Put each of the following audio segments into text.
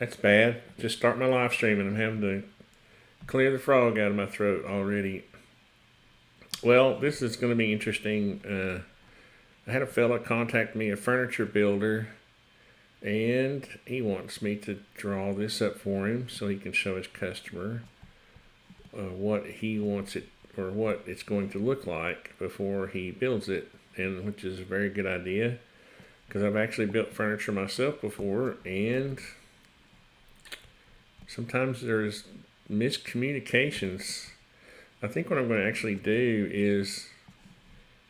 That's bad. Just start my live stream and I'm having to clear the frog out of my throat already. Well, this is going to be interesting. I had a fella contact me, a furniture builder, and he wants me to draw this up for him so he can show his customer what he wants it, or what it's going to look like before he builds it, and which is a very good idea because I've actually built furniture myself before, and sometimes there's miscommunications. I think what I'm going to actually do is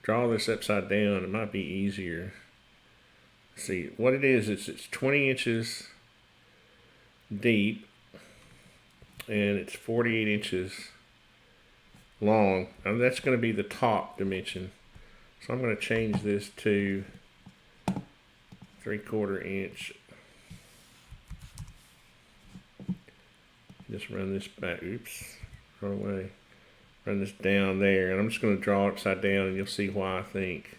draw this upside down. It might be easier. See what it is. It's 20 inches deep and it's 48 inches long, and that's going to be the top dimension. So I'm going to change this to 3/4 inch. Just run this back. Oops, wrong way. Run this down there, and I'm just going to draw upside down, and you'll see why I think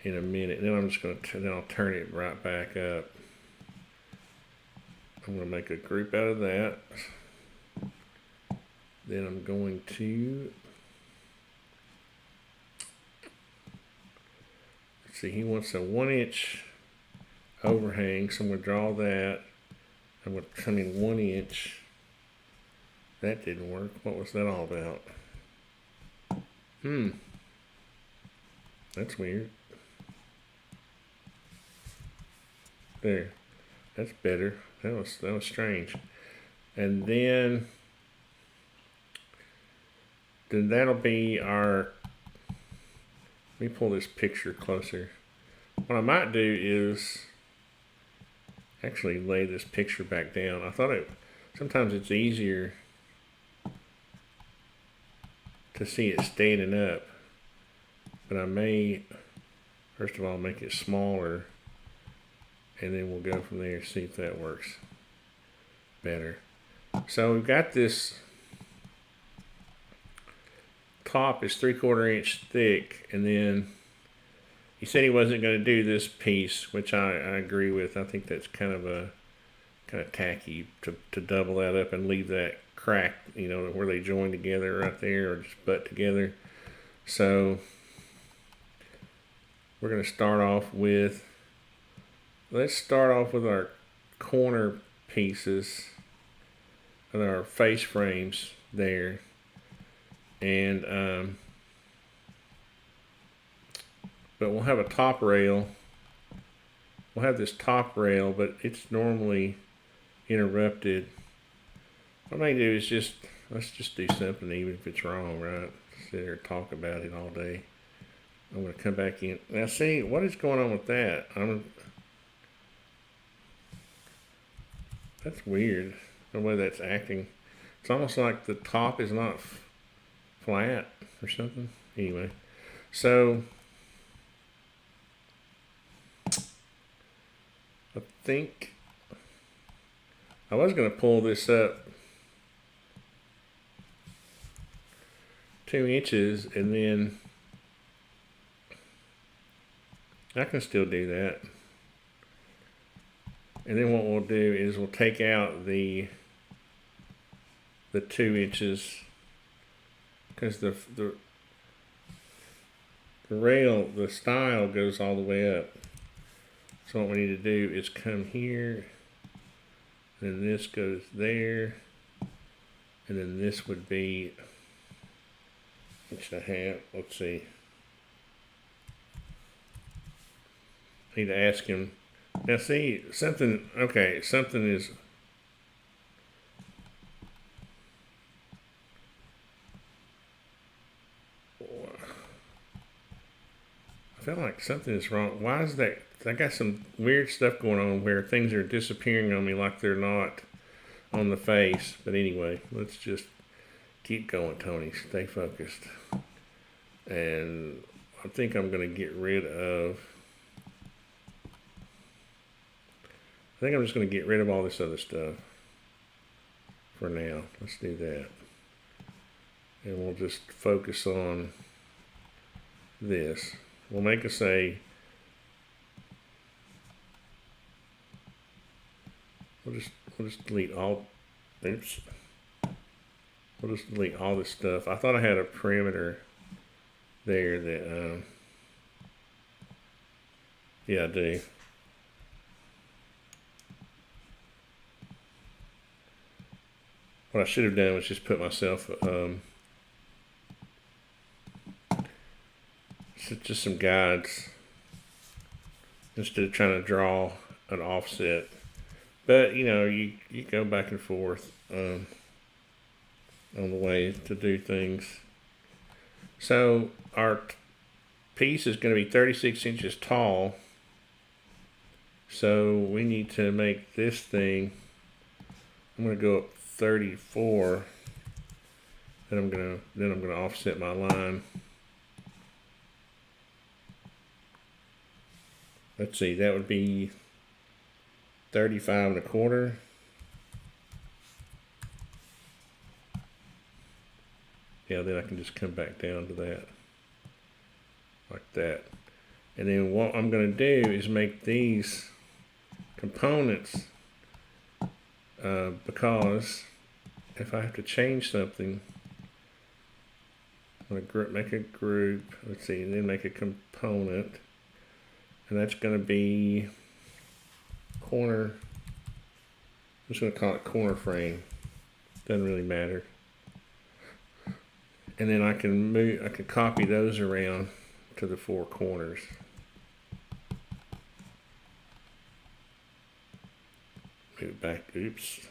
in a minute. Then I'm just going to then I'll turn it right back up. I'm going to make a group out of that. Then I'm going to, let's see, he wants a 1-inch overhang, so I'm going to draw that. I'm going to come in 1 inch. That didn't work. What was that all about? That's weird. There. That's better. That was strange. And then that'll be our, let me pull this picture closer. What I might do is actually lay this picture back down. I thought sometimes it's easier to see it standing up, but I may first of all make it smaller, and then we'll go from there, see if that works better. So we've got this top is 3/4 inch thick, and then he said he wasn't going to do this piece, which I agree with. I think that's kind of tacky to double that up and leave that crack, you know, where they join together right there, or just butt together. So we're going to start off with, let's start off with our corner pieces and our face frames there. And but we'll have a top rail. We'll have this top rail, but it's normally interrupted. What I may do is let's just do something, even if it's wrong, right? Sit there and talk about it all day. I'm going to come back in. Now see, what is going on with that? That's weird, the way that's acting. It's almost like the top is not flat or something. Anyway, so I think I was going to pull this up 2 inches, and then I can still do that. And then what we'll do is we'll take out the 2 inches, because the rail, the style goes all the way up. So what we need to do is come here, and this goes there, and then this would be 1.5 inches. Let's see. I need to ask him. Now see, something, okay, something is, I feel like something is wrong. Why is that? I got some weird stuff going on where things are disappearing on me like they're not on the face. But anyway, let's just keep going, Tony. Stay focused. And I think I'm going to get rid of, I think I'm just going to get rid of all this other stuff for now. Let's do that. And we'll just focus on this. We'll make we'll we'll just delete all. Oops. We'll just delete all this stuff. I thought I had a perimeter there that. Yeah, I do. What I should have done was just put myself just some guides instead of trying to draw an offset. But you know, you go back and forth on the way to do things. So our piece is going to be 36 inches tall. So we need to make this thing. I'm going to go up 34. And I'm going to offset my line. Let's see, that would be 35.25. Yeah, then I can just come back down to that, like that. And then what I'm going to do is make these components, because if I have to change something, I'm going to make a group, let's see, and then make a component. And that's going to be corner, I'm just going to call it corner frame. Doesn't really matter. And then I can copy those around to the four corners. Move back, oops.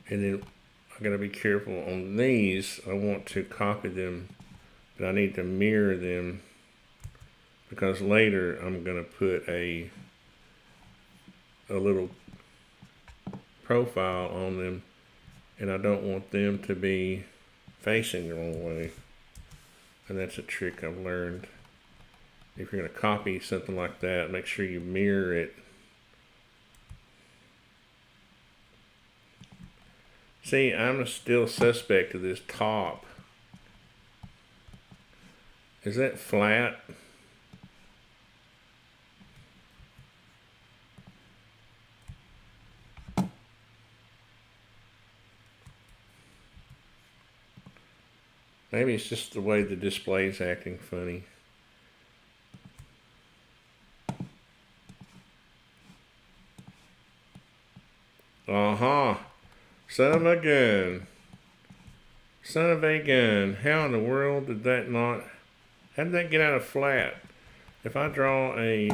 And then I gotta be careful on these. I want to copy them, but I need to mirror them because later I'm gonna put a little profile on them, and I don't want them to be facing the wrong way. And that's a trick I've learned. If you're gonna copy something like that, make sure you mirror it. See, I'm still suspect of this top. Is that flat? Maybe it's just the way the display is acting funny. Son of a gun. Son of a gun. How in the world did that not... How did that get out of flat? If I draw a...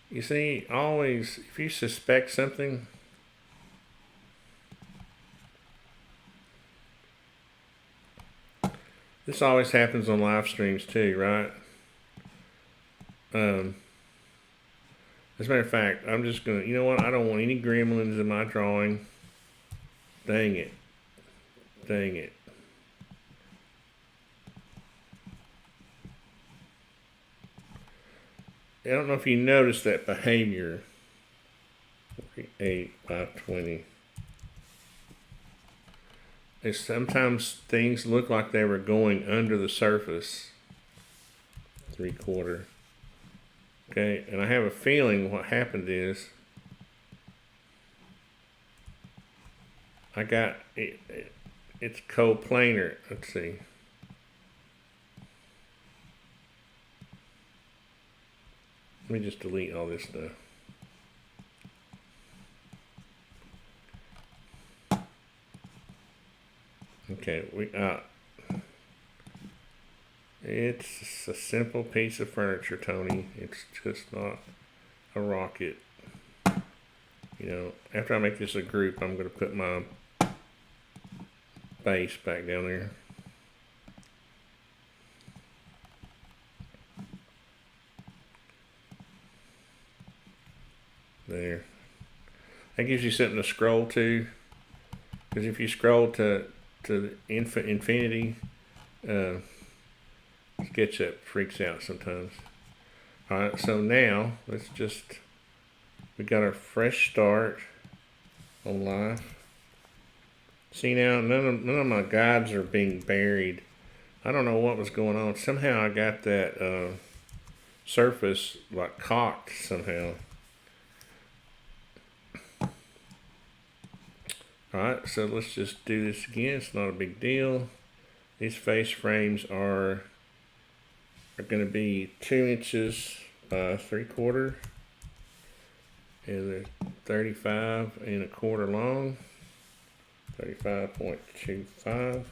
You see, always, if you suspect something... This always happens on live streams too, right? As a matter of fact, I'm just going to, you know what? I don't want any gremlins in my drawing. Dang it. Dang it. I don't know if you noticed that behavior. 8 by 20. It's sometimes things look like they were going under the surface. 3/4. Okay, and I have a feeling what happened is I got it's coplanar. Let's see. Let me just delete all this stuff. Okay, it's a simple piece of furniture, Tony. It's just not a rocket. You know, after I make this a group, I'm going to put my base back down there. There. That gives you something to scroll to. Because if you scroll to infinity, SketchUp freaks out sometimes. Alright, so now let's just, we got our fresh start on live. See now, none of my guides are being buried. I don't know what was going on. Somehow I got that surface like cocked somehow. Alright, so let's just do this again. It's not a big deal. These face frames are going to be 2 inches by 3/4, and they're 35 1/4 long, 35.25.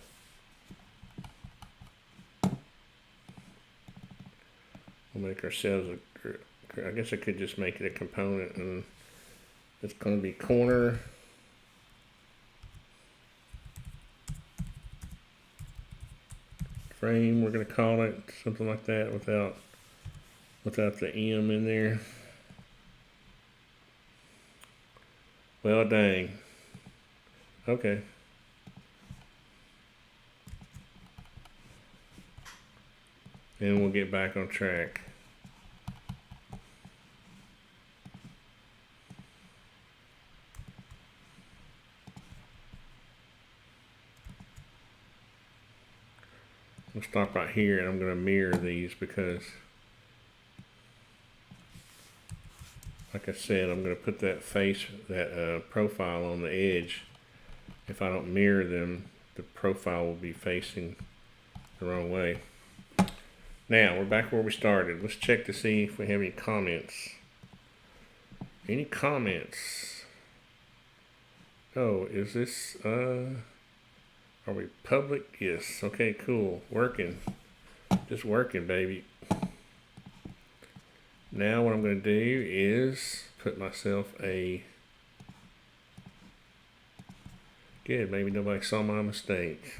We'll make ourselves I guess I could just make it a component, and it's going to be corner frame, we're going to call it something like that without the M in there. Well, dang. Okay. And we'll get back on track. I'll stop right here, and I'm going to mirror these because, like I said, I'm going to put that face, that profile on the edge. If I don't mirror them, the profile will be facing the wrong way. Now, we're back where we started. Let's check to see if we have any comments. Any comments? Oh, is this, are we public? Yes. Okay, cool. Working. Just working, baby. Now what I'm going to do is put myself a... Good, maybe nobody saw my mistake.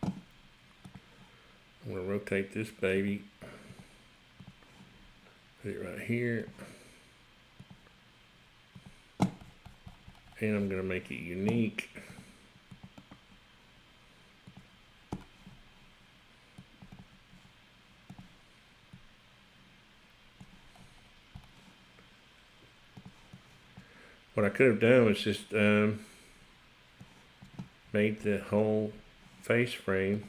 I'm going to rotate this baby. Put it right here. And I'm going to make it unique. What I could have done was just made the whole face frame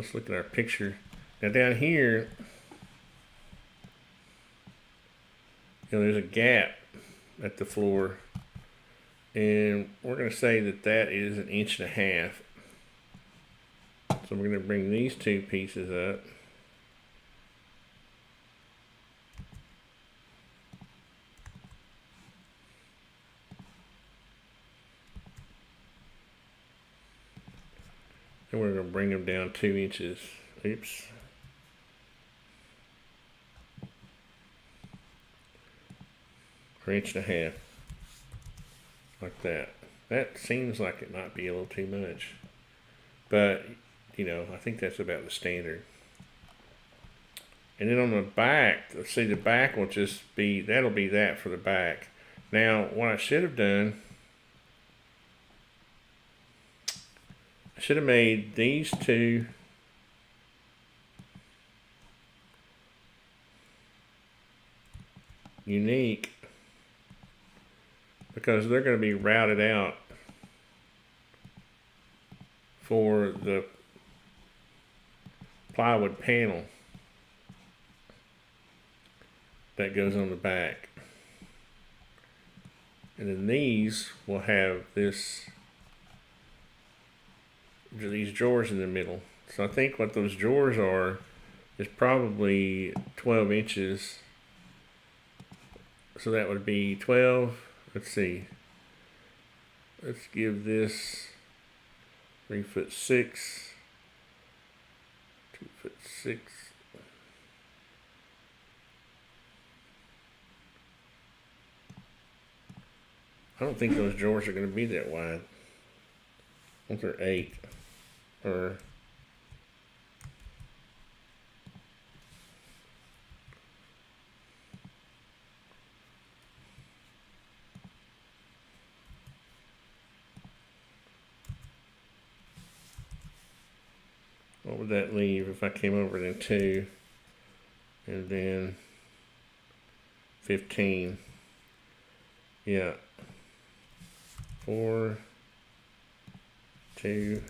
let's look at our picture. Now down here, there's a gap at the floor, and we're going to say that that is 1.5 inches. So we're going to bring these two pieces up. And we're going to bring them down 2 inches. Oops. Or 1.5 inches. Like that. That seems like it might be a little too much. But, I think that's about the standard. And then on the back, let's see, the back will just be, that'll be that for the back. Now, what I should have done, I should have made these two unique because they're going to be routed out for the plywood panel that goes on the back. And then these will have these drawers in the middle. So I think what those drawers are is probably 12 inches. So that would be 12. Let's see. Let's give this 3'6", 2'6". I don't think those drawers are going to be that wide. I think they're 8 or what would that leave if I came over then 2 and then 15? Yeah. 4, 2.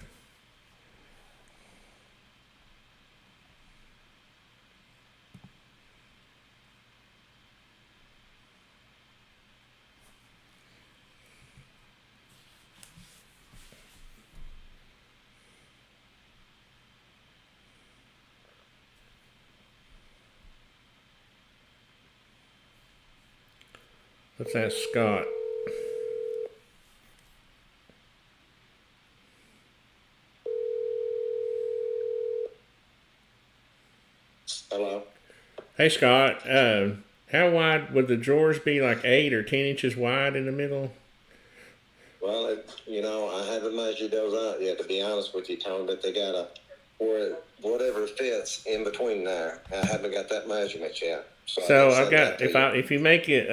Let's ask Scott. Hello. Hey Scott, how wide would the drawers be? Like 8 or 10 inches wide in the middle? Well, I haven't measured those out yet, to be honest with you, Tony, but they got whatever fits in between there. I haven't got that measurement yet. So I've got, if you make it,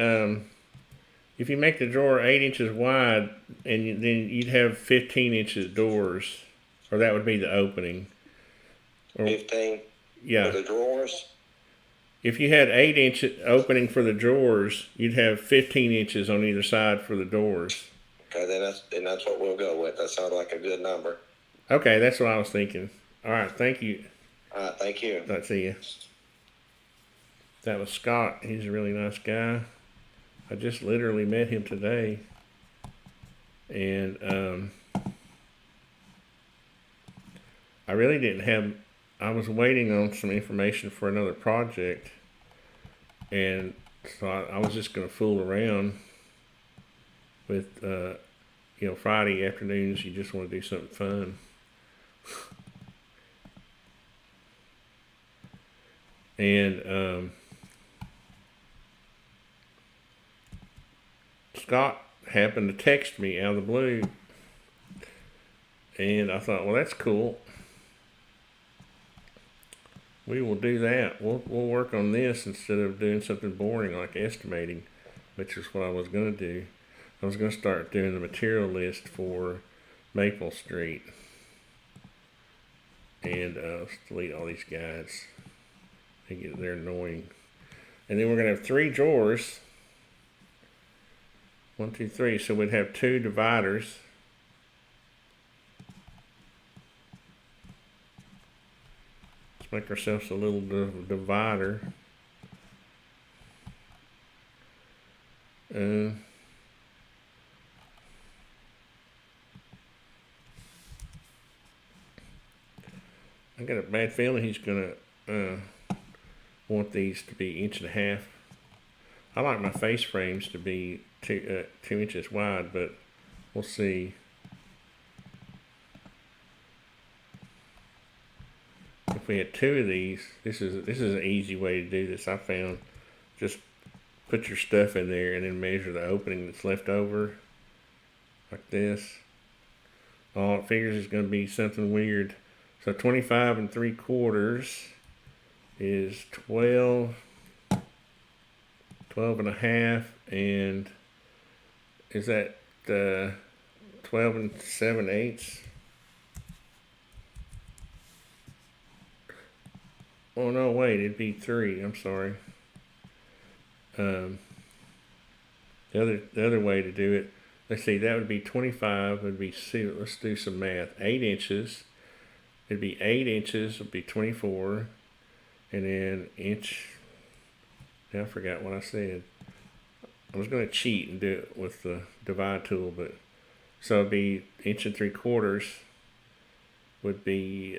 if you make the drawer 8 inches wide, and then you'd have 15 inches doors, or that would be the opening. Or, 15 yeah. for the drawers? If you had 8 inch opening for the drawers, you'd have 15 inches on either side for the doors. Okay, then that's what we'll go with. That sounds like a good number. Okay, that's what I was thinking. All right, thank you. All right, thank you. I'll see you. That was Scott. He's a really nice guy. I just literally met him today. And I really didn't have, I was waiting on some information for another project. And so I was just going to fool around with, Friday afternoons, you just want to do something fun. And Scott happened to text me out of the blue, and I thought, well, that's cool. We will do that. We'll work on this instead of doing something boring like estimating, which is what I was going to do. I was going to start doing the material list for Maple Street. And let's delete all these guys. They're annoying. And then we're going to have 3 drawers. 1, 2, 3. So we'd have 2 dividers. Let's make ourselves a little divider. I got a bad feeling he's gonna want these to be 1.5 inches. I like my face frames to be 2 inches wide, but we'll see. If we had 2 of these, this is an easy way to do this. I found, just put your stuff in there and then measure the opening that's left over, like this. All it figures is going to be something weird. So 25 3/4 is 12 and 1/2, and is that 12 7/8? Oh no, wait, it'd be 3. I'm sorry. The other way to do it, let's see, that would be 25. Would be, let's do some math. 8 inches. It'd be 8 inches. Would be 24, and then inch. Now I forgot what I said. I was going to cheat and do it with the divide tool, but so it'd be 1 3/4 would be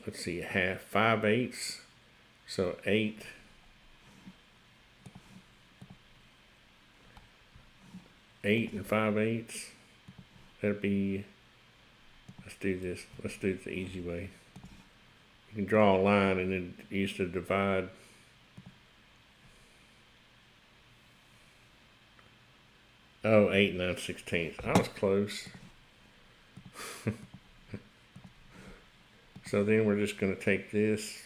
let's see, 5/8. So 8. 8 5/8. That'd be. Let's do this. Let's do it the easy way. You can draw a line and then use the divide. Oh, 8 9/16. I was close. So then we're just going to take this,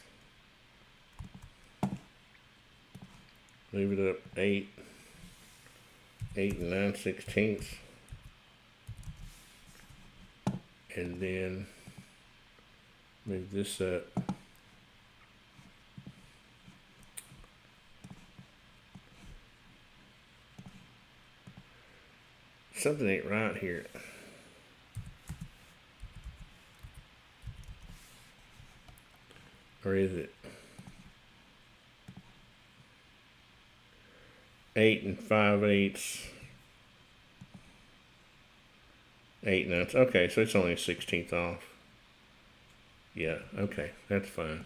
leave it up 8 9/16. and then move this up. Something ain't right here. Or is it? 8 5/8. 8/9. Okay, so it's only a 16th off. Yeah, okay, that's fine.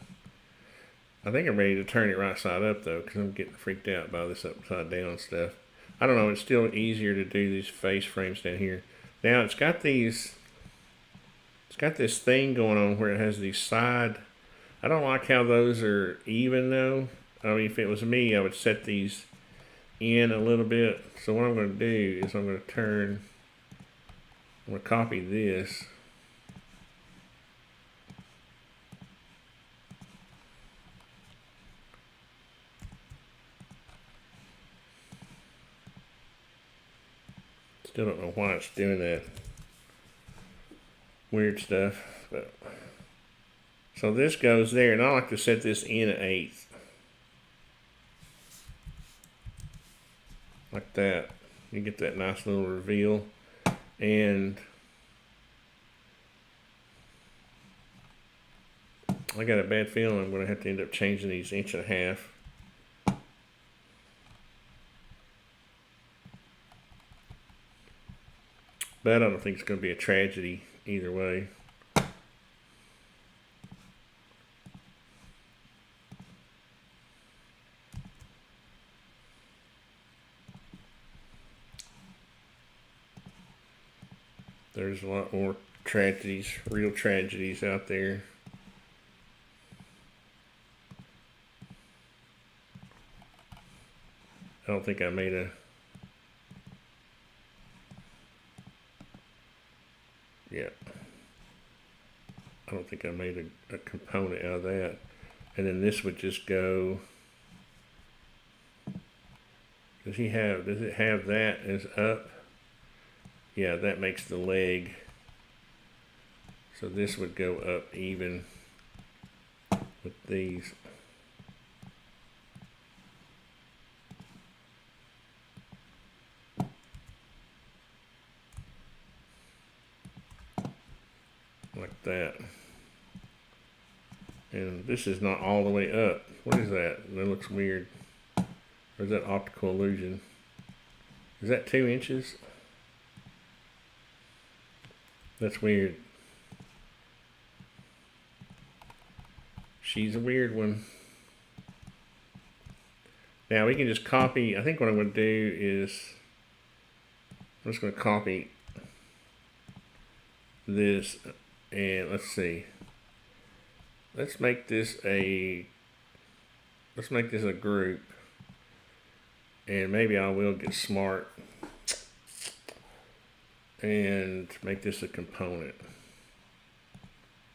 I think I'm ready to turn it right side up though, because I'm getting freaked out by this upside down stuff. I don't know, it's still easier to do these face frames down here. Now it's got this thing going on where it has these side. I don't like how those are even though. I mean, if it was me, I would set these in a little bit. So what I'm going to do is I'm going to copy this. Still don't know why it's doing that. Weird stuff. But so this goes there, and I like to set this in an 1/8. Like that. You get that nice little reveal. And I got a bad feeling I'm going to have to end up changing these 1.5 inches. But I don't think it's going to be a tragedy either way. There's a lot more tragedies, real tragedies out there. I don't think I made a... Yeah. I don't think I made a component out of that. And then this would just go... Does it have that as up? Yeah, that makes the leg. So this would go up even with these. Like that. And this is not all the way up. What is that? That looks weird. Or is that optical illusion? Is that 2 inches? That's weird. She's a weird one. Now we can just copy. I think what I'm going to do is I'm just going to copy this, and let's see. Let's make this a group, and maybe I will get smart and make this a component.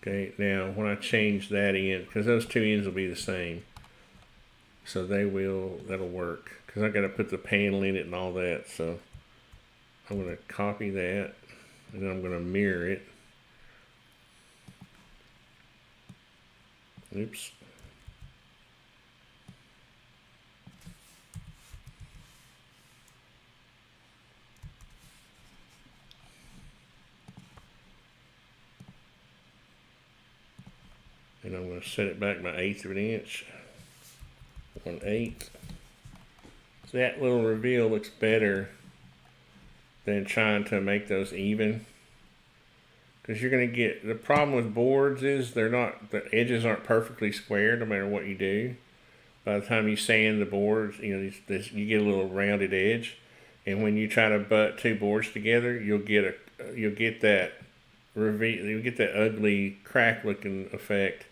Okay, now when I change that in, because those 2 ends will be the same, so that'll work, because I got to put the panel in it and all that. So I'm going to copy that, and then I'm going to mirror it. Oops. And I'm going to set it back by 1/8 of an inch. 1/8. So that little reveal looks better than trying to make those even. Because you're going to get, the problem with boards is the edges aren't perfectly square no matter what you do. By the time you sand the boards, you get a little rounded edge. And when you try to butt 2 boards together, you'll get that reveal, you'll get that ugly crack looking effect,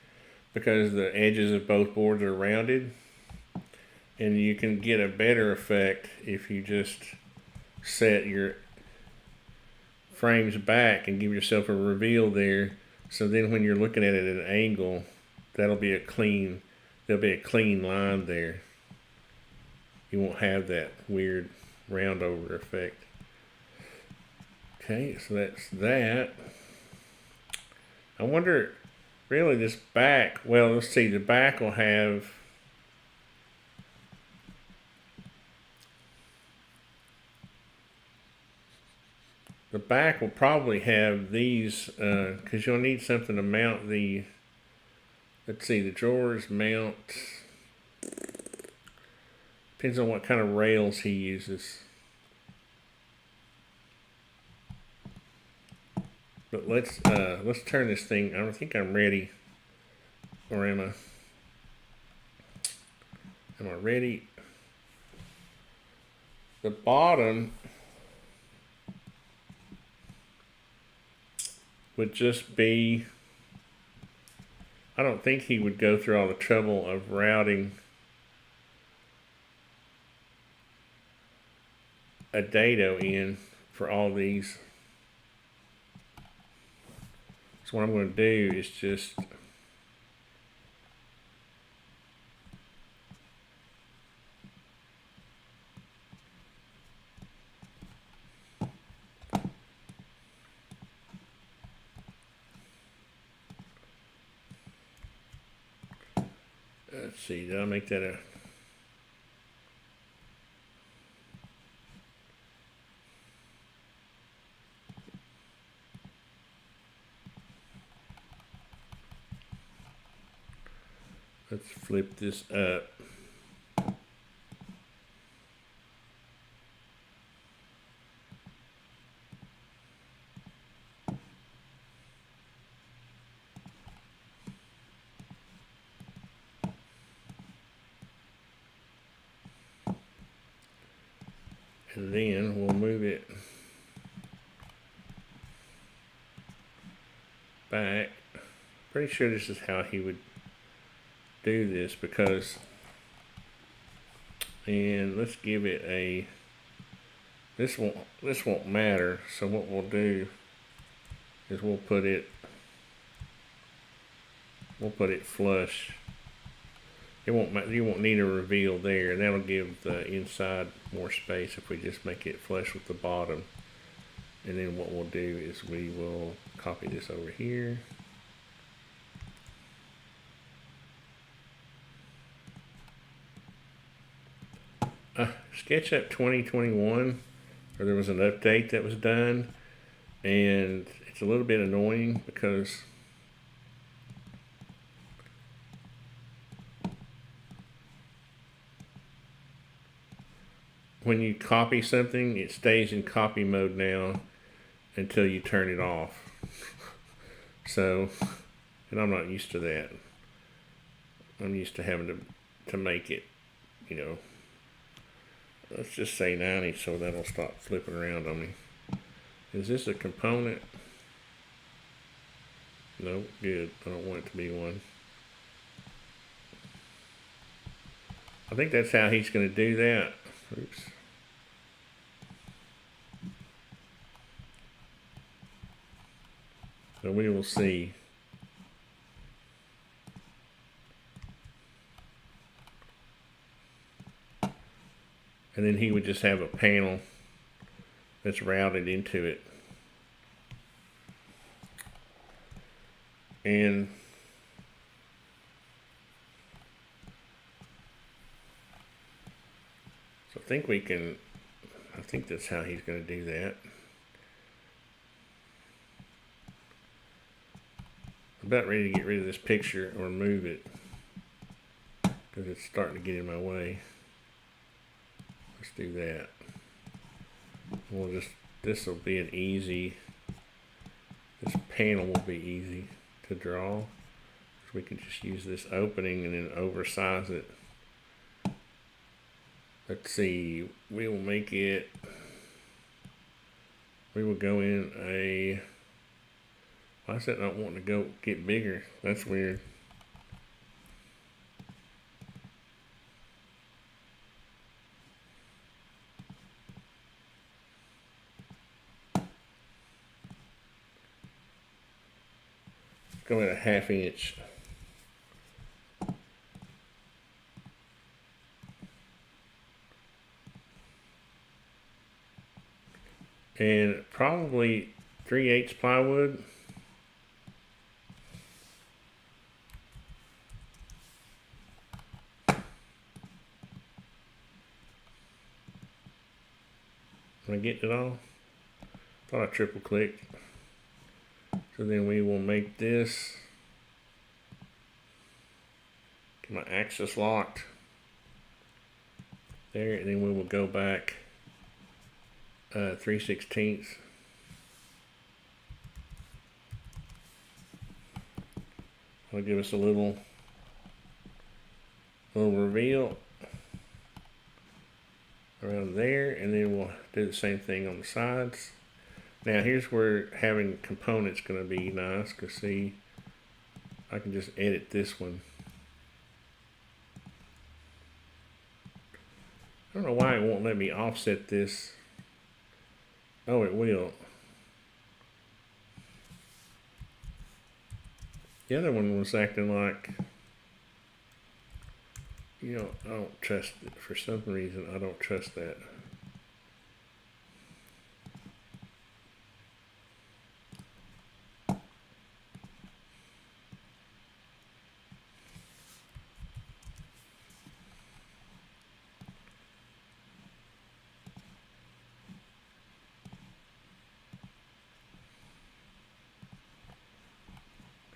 because the edges of both boards are rounded. And you can get a better effect if you just set your frames back and give yourself a reveal there. So then when you're looking at it at an angle, there'll be a clean line there. You won't have that weird round over effect. Okay, so that's that. I wonder, really, this back, well, let's see, the back will have, the back will probably have these, because you'll need something to mount the, let's see, the drawers mount, depends on what kind of rails he uses. But let's turn this thing, I don't think I'm ready, or am I ready? The bottom would just be, I don't think he would go through all the trouble of routing a dado in for all these. So what I'm going to do is just let's see, did I make that a, let's flip this up. And then we'll move it back. Pretty sure this is how he would do this, because, and let's give it a, this won't matter. So what we'll do is we'll put it flush. You won't need a reveal there, and that'll give the inside more space if we just make it flush with the bottom. And then what we'll do is we will copy this over here. SketchUp 2021, or there was an update that was done, and it's a little bit annoying because when you copy something, it stays in copy mode now until you turn it off. So, and I'm not used to that. I'm used to having to make it, you know, let's just say 90, so that'll stop flipping around on me. Is this a component? No, good. I don't want it to be one. I think that's how he's going to do that. Oops. So we will see. And then he would just have a panel that's routed into it. And so I think that's how he's going to do that. I'm about ready to get rid of this picture or move it because it's starting to get in my way. Let's do that. This will be an easy, this panel will be easy to draw. So we can just use this opening and then oversize it. Let's see, we will go in a, why is that not wanting to get bigger? That's weird. Let's go in a 1/2 inch. And probably 3/8 plywood. Am I getting it all? Thought I triple clicked. So then we will make this. Get my axis locked. There, and then we will go back 3/16. I'll give us a little reveal around there, and then we'll do the same thing on the sides. Now here's where having components going to be nice, because see, I can just edit this one. I don't know why it won't let me offset this. Oh, it will. The other one was acting like, you know, I don't trust it. For some reason, I don't trust that.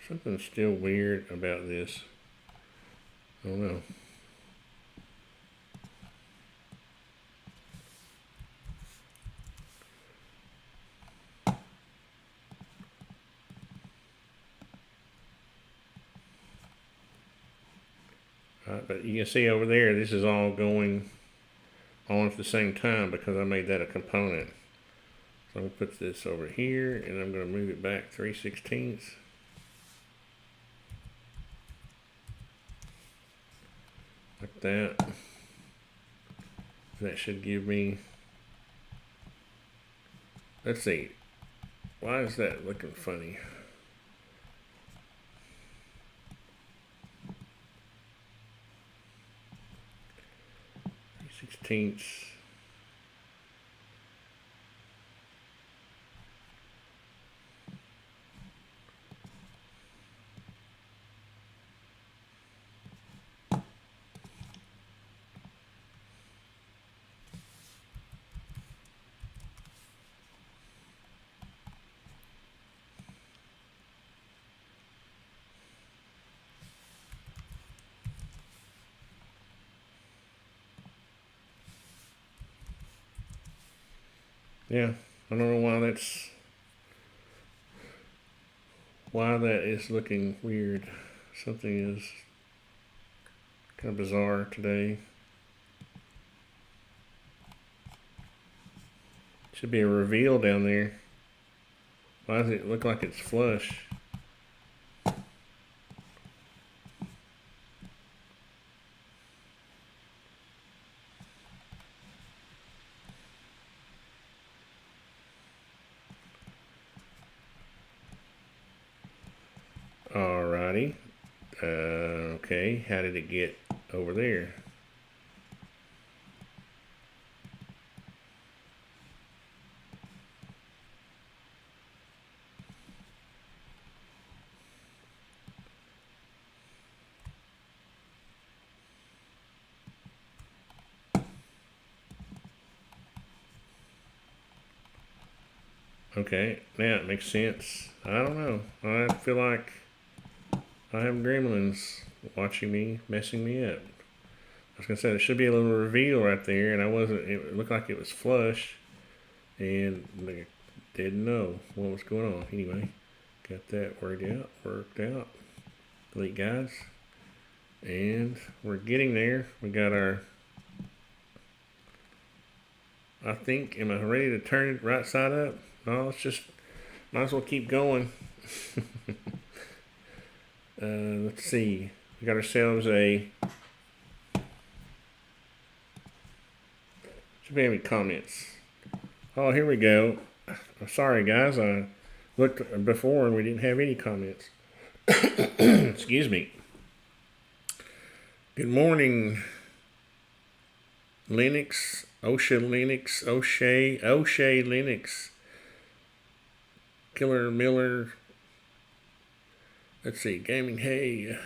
Something's still weird about this. I don't know. But you can see over there, this is all going on at the same time because I made that a component. So I'm going to put this over here, and I'm going to move it back 3/16. Like that. That should give me, let's see, why is that looking funny? Sixteenths. Yeah, I don't know why that is looking weird. Something is kind of bizarre today. Should be a reveal down there. Why does it look like it's flush? Alrighty. Okay, how did it get over there? Okay, now it makes sense. I don't know. I feel like I have gremlins watching me, messing me up. I was gonna say there should be a little reveal right there, and I wasn't. It looked like it was flush, and they didn't know what was going on. Anyway, got that worked out. Delete guys, and we're getting there. We got our. I think. Am I ready to turn it right side up? No, let's just. Might as well keep going. Let's see. We got ourselves a. Should be any comments. Oh, here we go. Sorry, guys. I looked before and we didn't have any comments. Excuse me. Good morning, Linux, O'Shea Linux, Killer Miller. Let's see, Gaming Hey.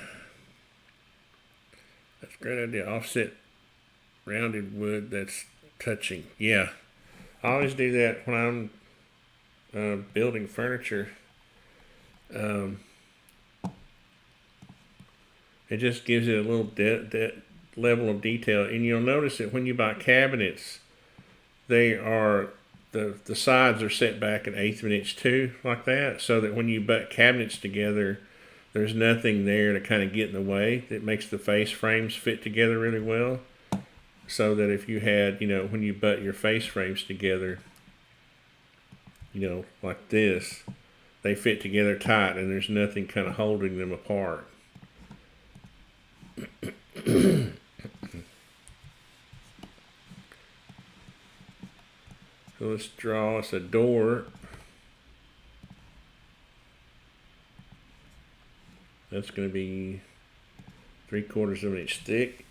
That's a great idea. Offset rounded wood that's touching. Yeah. I always do that when I'm building furniture. Um, it just gives it a little level of detail. And you'll notice that when you buy cabinets, they are the sides are set back an eighth of an inch too, like that, so that when you butt cabinets together, there's nothing there to kind of get in the way. That makes the face frames fit together really well. So that if you had, when you butt your face frames together, like this, they fit together tight and there's nothing kind of holding them apart. So let's draw us a door. That's going to be 3/4 of an inch thick.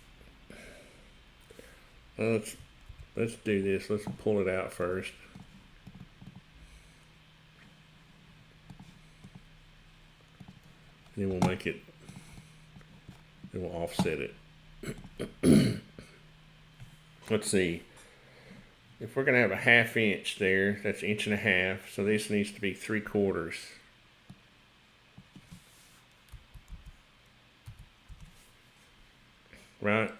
Let's do this. Let's pull it out first. Then we'll make it. Then we'll offset it. Let's see. If we're going to have a 1/2 inch there, that's 1.5 inches. So this needs to be 3/4. Right?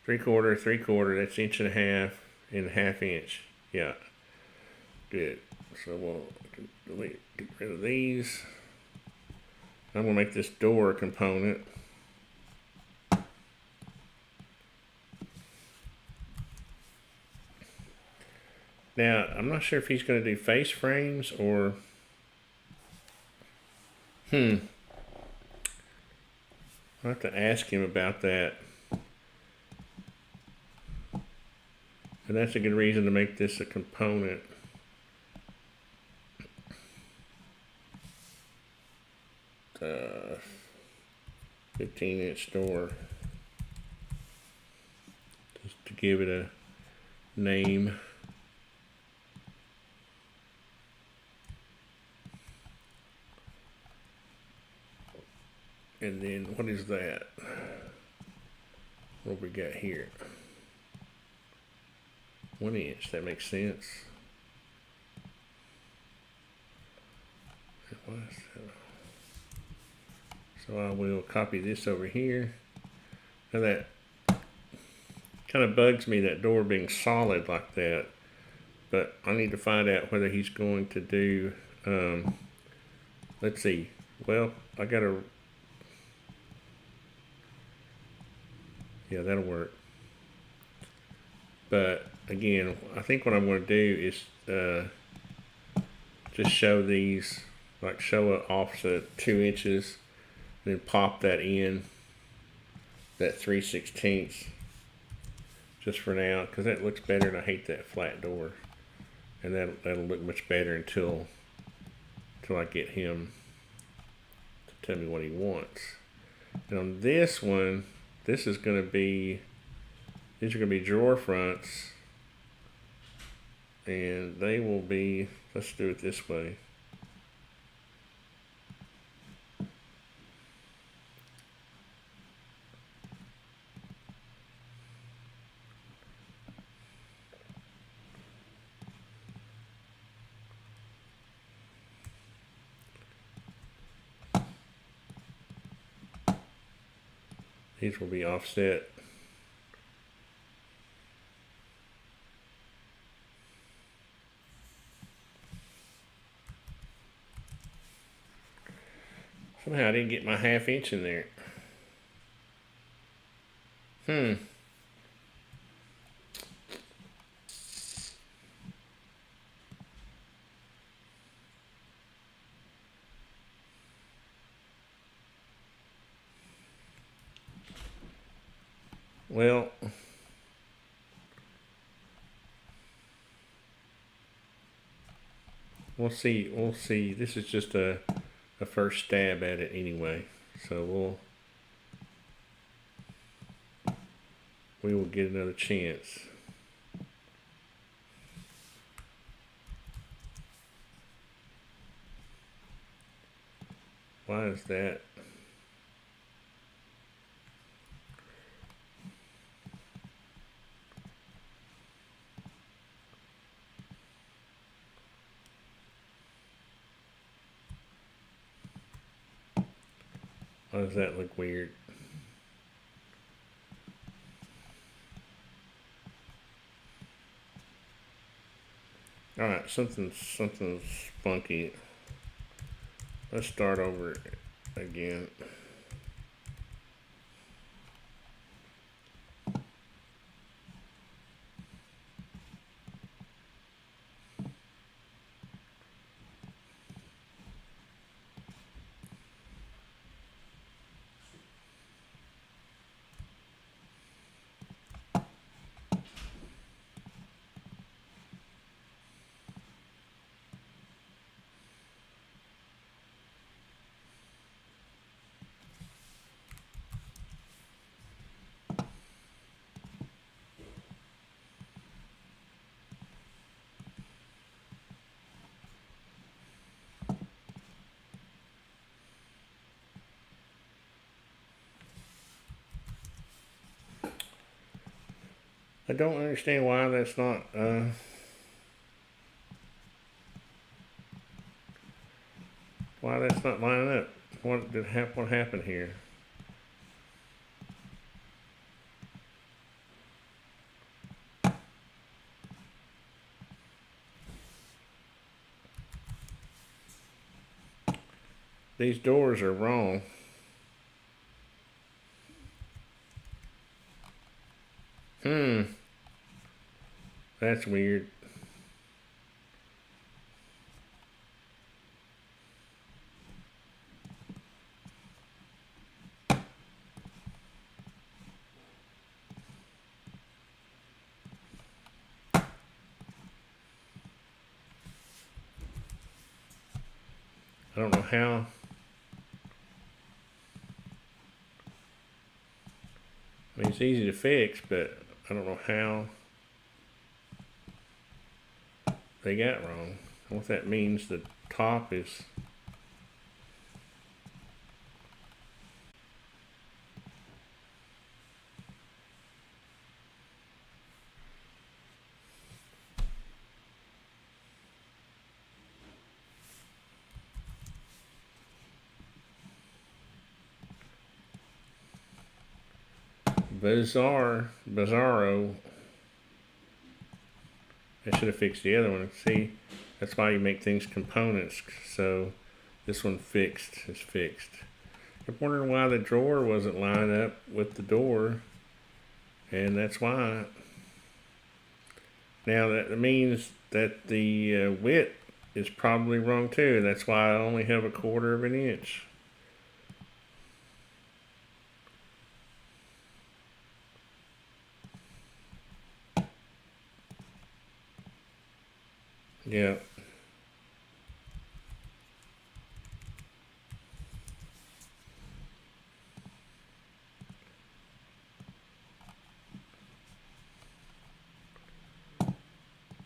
3/4, 3/4, that's 1.5 inches and 1/2 inch. Yeah. Good. So we'll get rid of these. I'm going to make this door component. Now, I'm not sure if he's going to do face frames or... I'll have to ask him about that. And that's a good reason to make this a component. Uh, 15-inch door. Just to give it a name. And then what is that? What we got here? 1 inch, that makes sense. So I will copy this over here. Now that kind of bugs me, that door being solid like that. But I need to find out whether he's going to do, let's see. Well, I gotta, yeah, that'll work. But again, I think what I'm going to do is just show these, like show it off to 2 inches, then pop that in, that 3/16, just for now, because that looks better, and I hate that flat door. And that'll look much better until I get him to tell me what he wants. And on this one, this is going to be, these are going to be drawer fronts, and they will be, let's do it this way. These will be offset. Somehow I didn't get my 1/2 inch in there. Well, we'll see. We'll see. This is just a first stab at it anyway. So we will get another chance. Why is that? Why does that look weird? Alright, something's spunky. Let's start over again. I don't understand why that's not lining up. What happened here? These doors are wrong. That's weird. I don't know how. I mean, it's easy to fix, but I don't know how they got wrong. What that means, the top is bizarro. I should have fixed the other one. See, that's why you make things components. So this one is fixed. I'm wondering why the drawer wasn't lined up with the door, and that's why. Now that means that the width is probably wrong too. That's why I only have 1/4 of an inch. Yeah.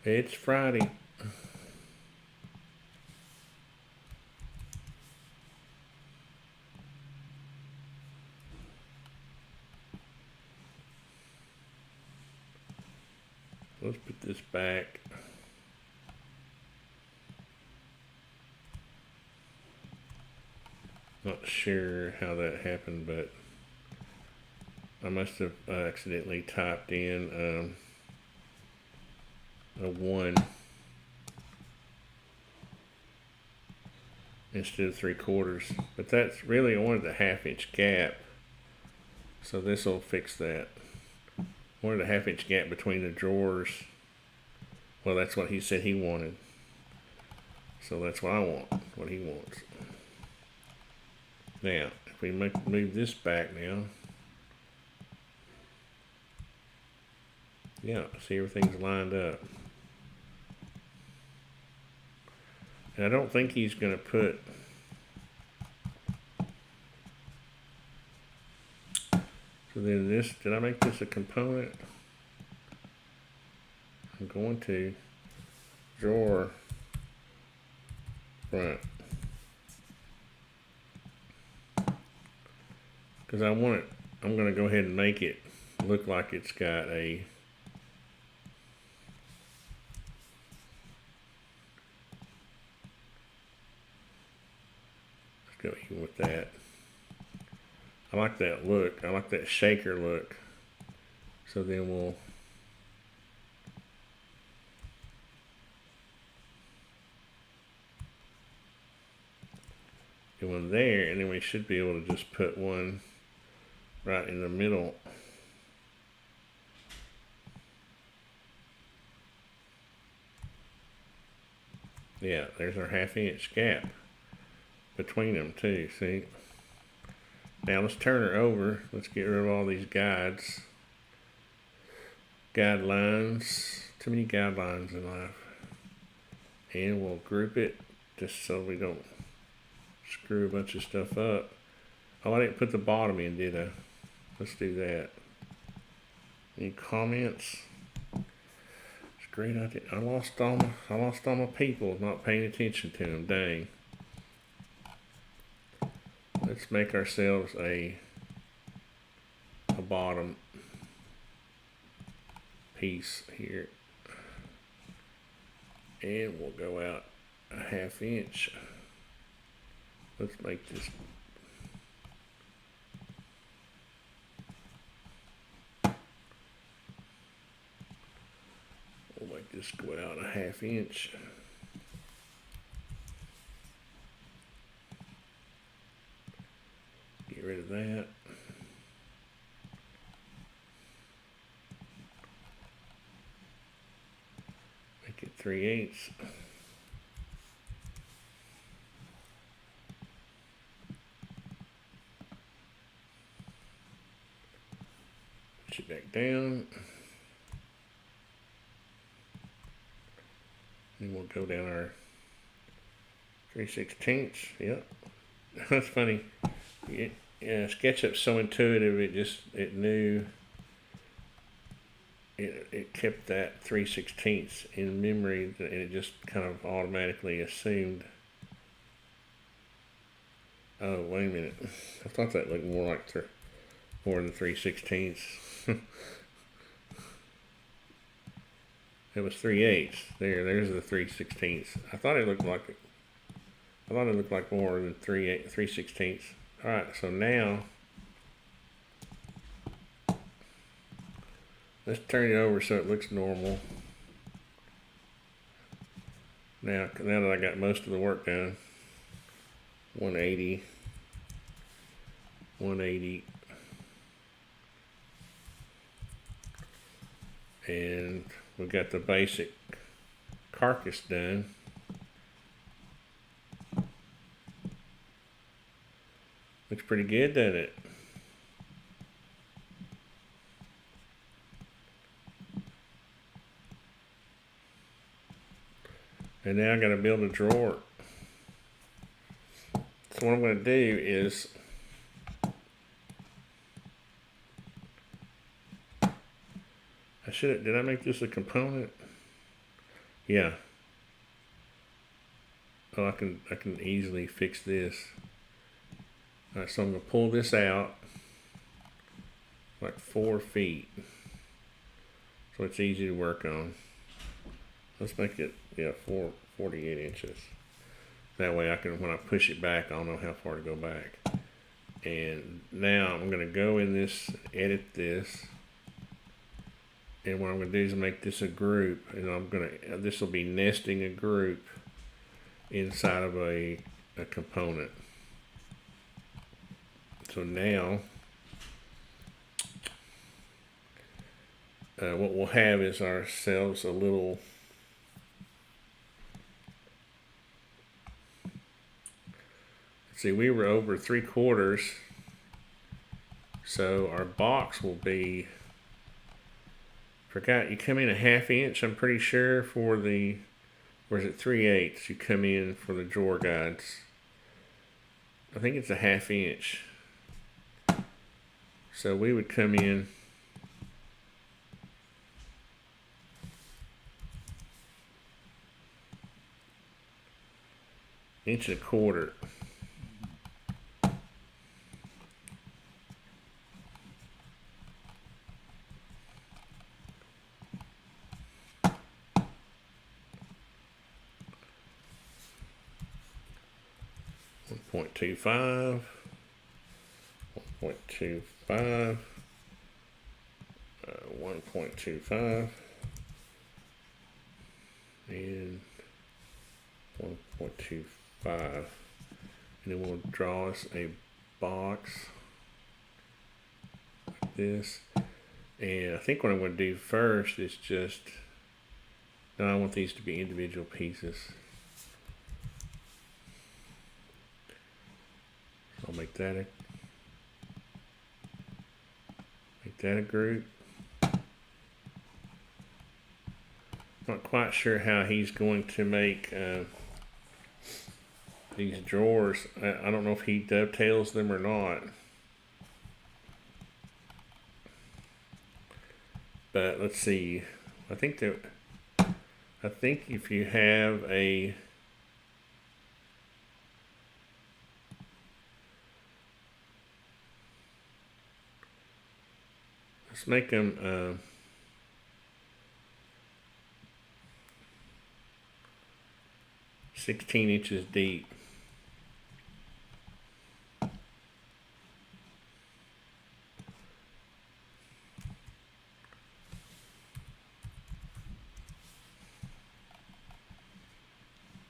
It's Friday. Let's put this back. Not sure how that happened, but I must have accidentally typed in a 1 instead of 3/4. But that's really, I wanted a 1/2 inch gap. So this will fix that. I wanted a 1/2 inch gap between the drawers. Well, that's what he said he wanted. So that's what I want, what he wants. Now, if we move this back now. Yeah, see, everything's lined up. And I don't think he's going to put. So then this, did I make this a component? I'm going to drawer front. Because I want it, I'm going to go ahead and make it look like it's got a. Let's go even with that. I like that look. I like that shaker look. So then we'll do one there, and then we should be able to just put one right in the middle. Yeah, there's our 1/2 inch gap between them too, see? Now let's turn her over. Let's get rid of all these guidelines. Too many guidelines in life. And we'll group it just so we don't screw a bunch of stuff up. Oh, I didn't put the bottom in, did I? Let's do that. Any comments? It's a great idea. I lost all my people not paying attention to them. Dang. Let's make ourselves a bottom piece here. And we'll go out a 1/2 inch. Let's make this. We'll make this go out a 1/2 inch. Get rid of that. Make it 3/8. Push it back down. And we'll go down our 3/16. Yep. That's funny. Yeah, SketchUp's so intuitive. It knew. It kept that 3/16 in memory, and it just kind of automatically assumed. Oh, wait a minute. I thought that looked more than 3/16. It was 3/8. There's the 3/16. I thought it looked like more than 3/16. All right, so now let's turn it over so it looks normal. Now that I got most of the work done, 180, 180, and we've got the basic carcass done. Looks pretty good, doesn't it? And now I got to build a drawer. So what I'm going to do is did I make this a component? Yeah. Oh, I can easily fix this. All right, so I'm going to pull this out like 4 feet. So it's easy to work on. Let's make it, 48 inches. That way I can, when I push it back, I'll know how far to go back. And now I'm going to go in this, edit this. And what I'm going to do is make this a group. And this will be nesting a group inside of a component. So now, what we'll have is ourselves a little, see, we were over 3/4, so our box will be, forgot, you come in a 1/2 inch, I'm pretty sure, for the, or is it 3/8 you come in for the drawer guides? I think it's a 1/2 inch. So we would come in inch and a quarter. .25, 0.25, 1.25, and 1.25, and then we'll draw us a box like this. And I think what I'm going to do first is just, now I want these to be individual pieces. I'll make that a group. Not quite sure how he's going to make these drawers. I don't know if he dovetails them or not. But let's see. I think if you have a, let's make them 16 inches deep.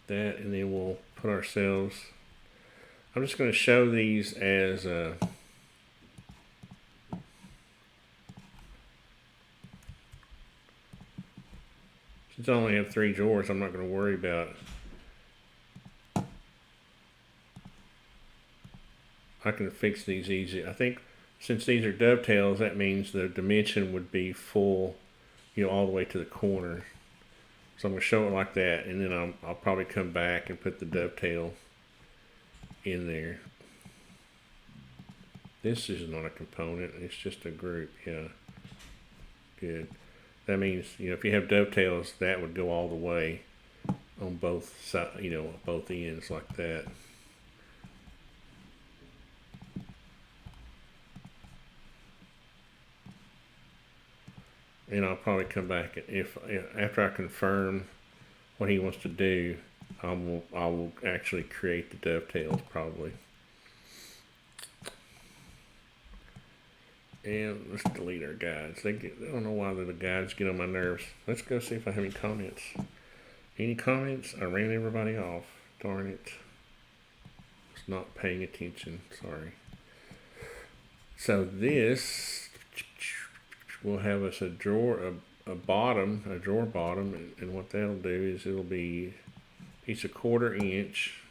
That, and then we'll put ourselves, I'm just going to show these as since I only have 3 drawers, I'm not going to worry about, I can fix these easy. I think since these are dovetails, that means the dimension would be full, you know, all the way to the corner. So I'm going to show it like that, and then I'll probably come back and put the dovetail in there. This is not a component, it's just a group. Yeah, good. That means, you know, if you have dovetails, that would go all the way on both sides, you know, both ends like that. And I'll probably come back if after I confirm what he wants to do, I will actually create the dovetails probably. And let's delete our guides. I don't know why the guides get on my nerves. Let's go see if I have any comments. Any comments? I ran everybody off. Darn it. I was not paying attention. Sorry. So this will have us a drawer, a drawer bottom, and what that'll do is it'll be each a 1/4 inch.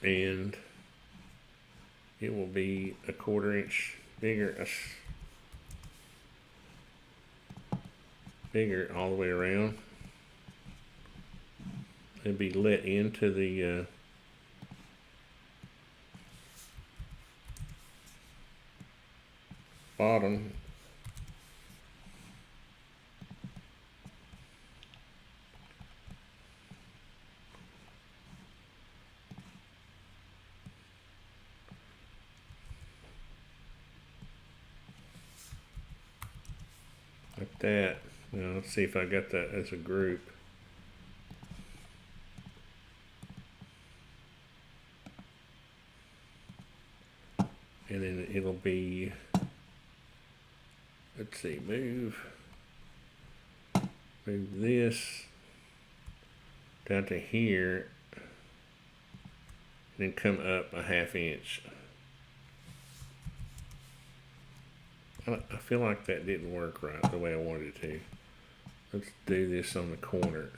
And it will be a 1/4 inch bigger all the way around. It'll be let into the bottom. Like that. Now let's see if I got that as a group. And then it'll be, let's see, move this down to here, and then come up a 1/2 inch. I feel like that didn't work right the way I wanted it to. Let's do this on the corner.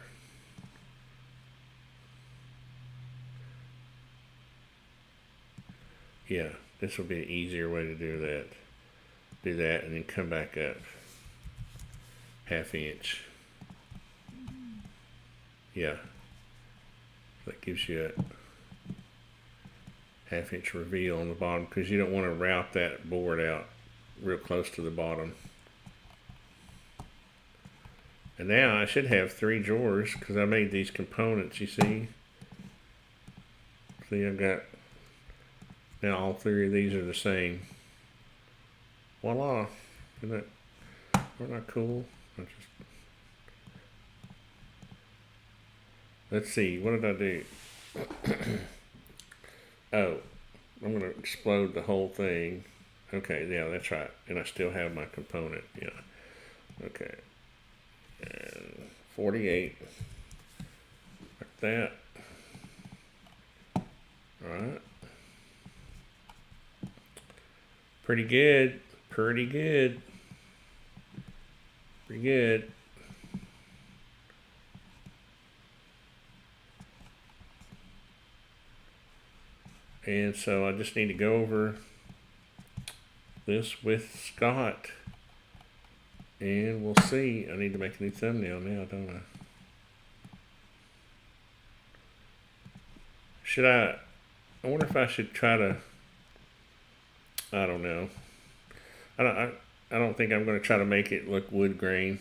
Yeah, this will be an easier way to do that. Do that and then come back up 1/2 inch. Yeah, that gives you a 1/2 inch reveal on the bottom, because you don't want to route that board out real close to the bottom. And now I should have 3 drawers because I made these components, you see. See, I've got, now all 3 of these are the same. Voila. Isn't that cool? Let's see, what did I do? Oh, I'm going to explode the whole thing. Okay, yeah, that's right. And I still have my component. Yeah. Okay. And 48. Like that. Alright. Pretty good. Pretty good. Pretty good. And so I just need to go over this with Scott. And we'll see. I need to make a new thumbnail now, don't I? Should I wonder if I should try to, I don't know. I don't think I'm going to try to make it look wood grain.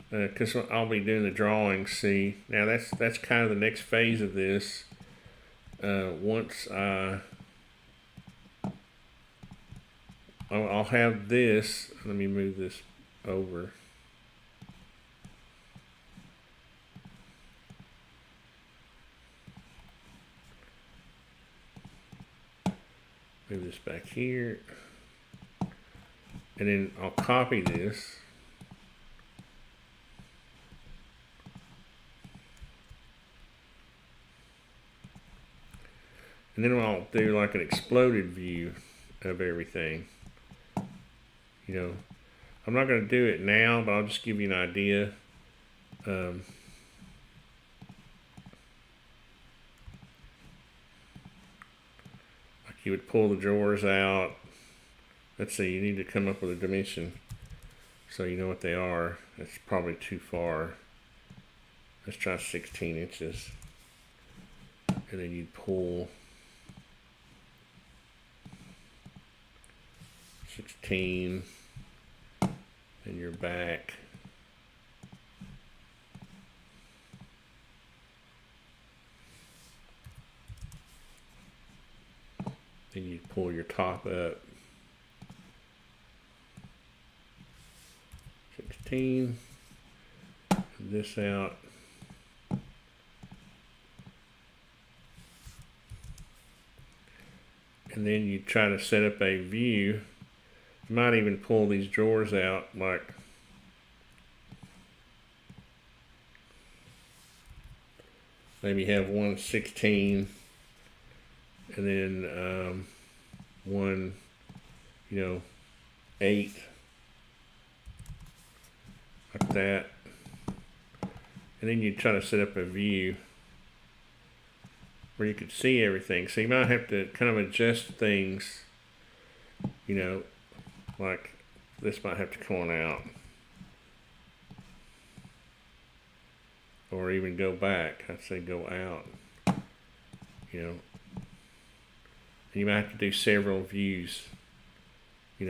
Because I'll be doing the drawings. See, now that's kind of the next phase of this. Once I'll have this. Let me move this over. Move this back here. And then I'll copy this. And then I'll do like an exploded view of everything. You know, I'm not going to do it now, but I'll just give you an idea. Like you would pull the drawers out. Let's see, you need to come up with a dimension so you know what they are. That's probably too far. Let's try 16 inches. And then you'd pull 16 and you're back. Then you pull your top up. 16. This out. And then you try to set up a view. You might even pull these drawers out, like maybe have one 16 and then one, 8, like that. And then you try to set up a view where you could see everything. So you might have to kind of adjust things, like this might have to come on out. Or even go back. I'd say go out. You might have to do several views, I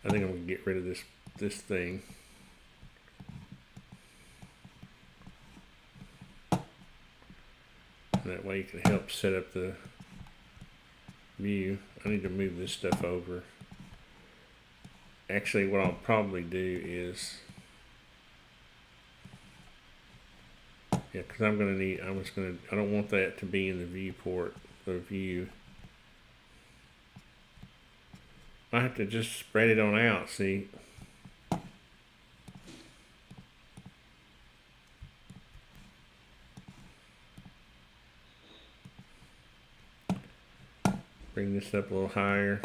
think I'm going to get rid of this thing. That way you can help set up the view. I need to move this stuff over. Actually, what I'll probably do is, because I don't want that to be in the viewport, the view. I have to just spread it on out, see. Bring this up a little higher.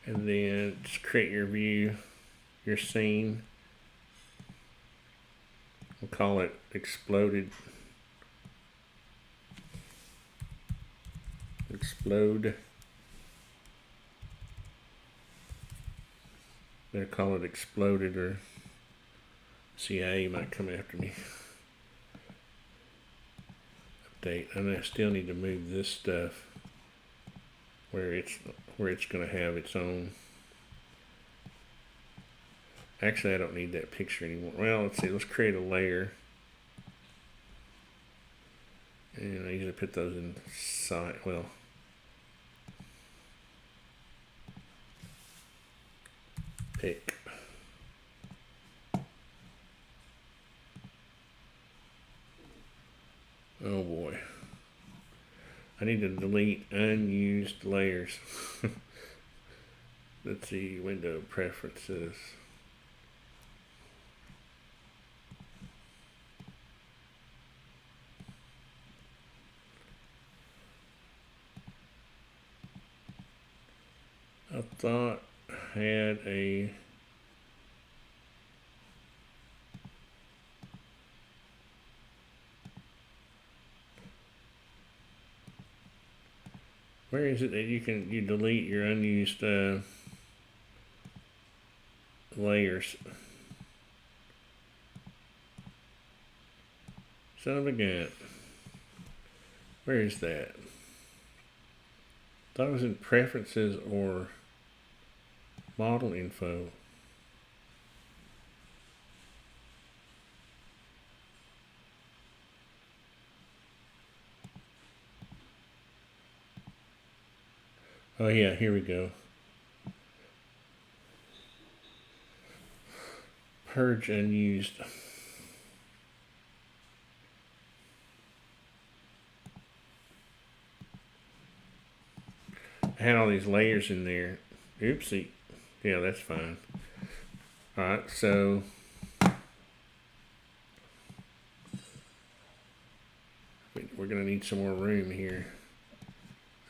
And then just create your view, your scene. We'll call it exploded. Explode. They'll call it exploded, or CIA might come after me. Update. And I still need to move this stuff where it's going to have its own Actually, I don't need that picture anymore. Well, let's see. Let's create a layer. And I usually put those in side. Well, pick. Oh boy. I need to delete unused layers. Let's see, window preferences. I thought I had a where is it that you delete your unused layers? Son of a gun. Where is that? Thought it was in preferences or model info. Oh yeah, here we go. Purge Unused. I had all these layers in there. Oopsie. Yeah, that's fine. Alright, so we're going to need some more room here.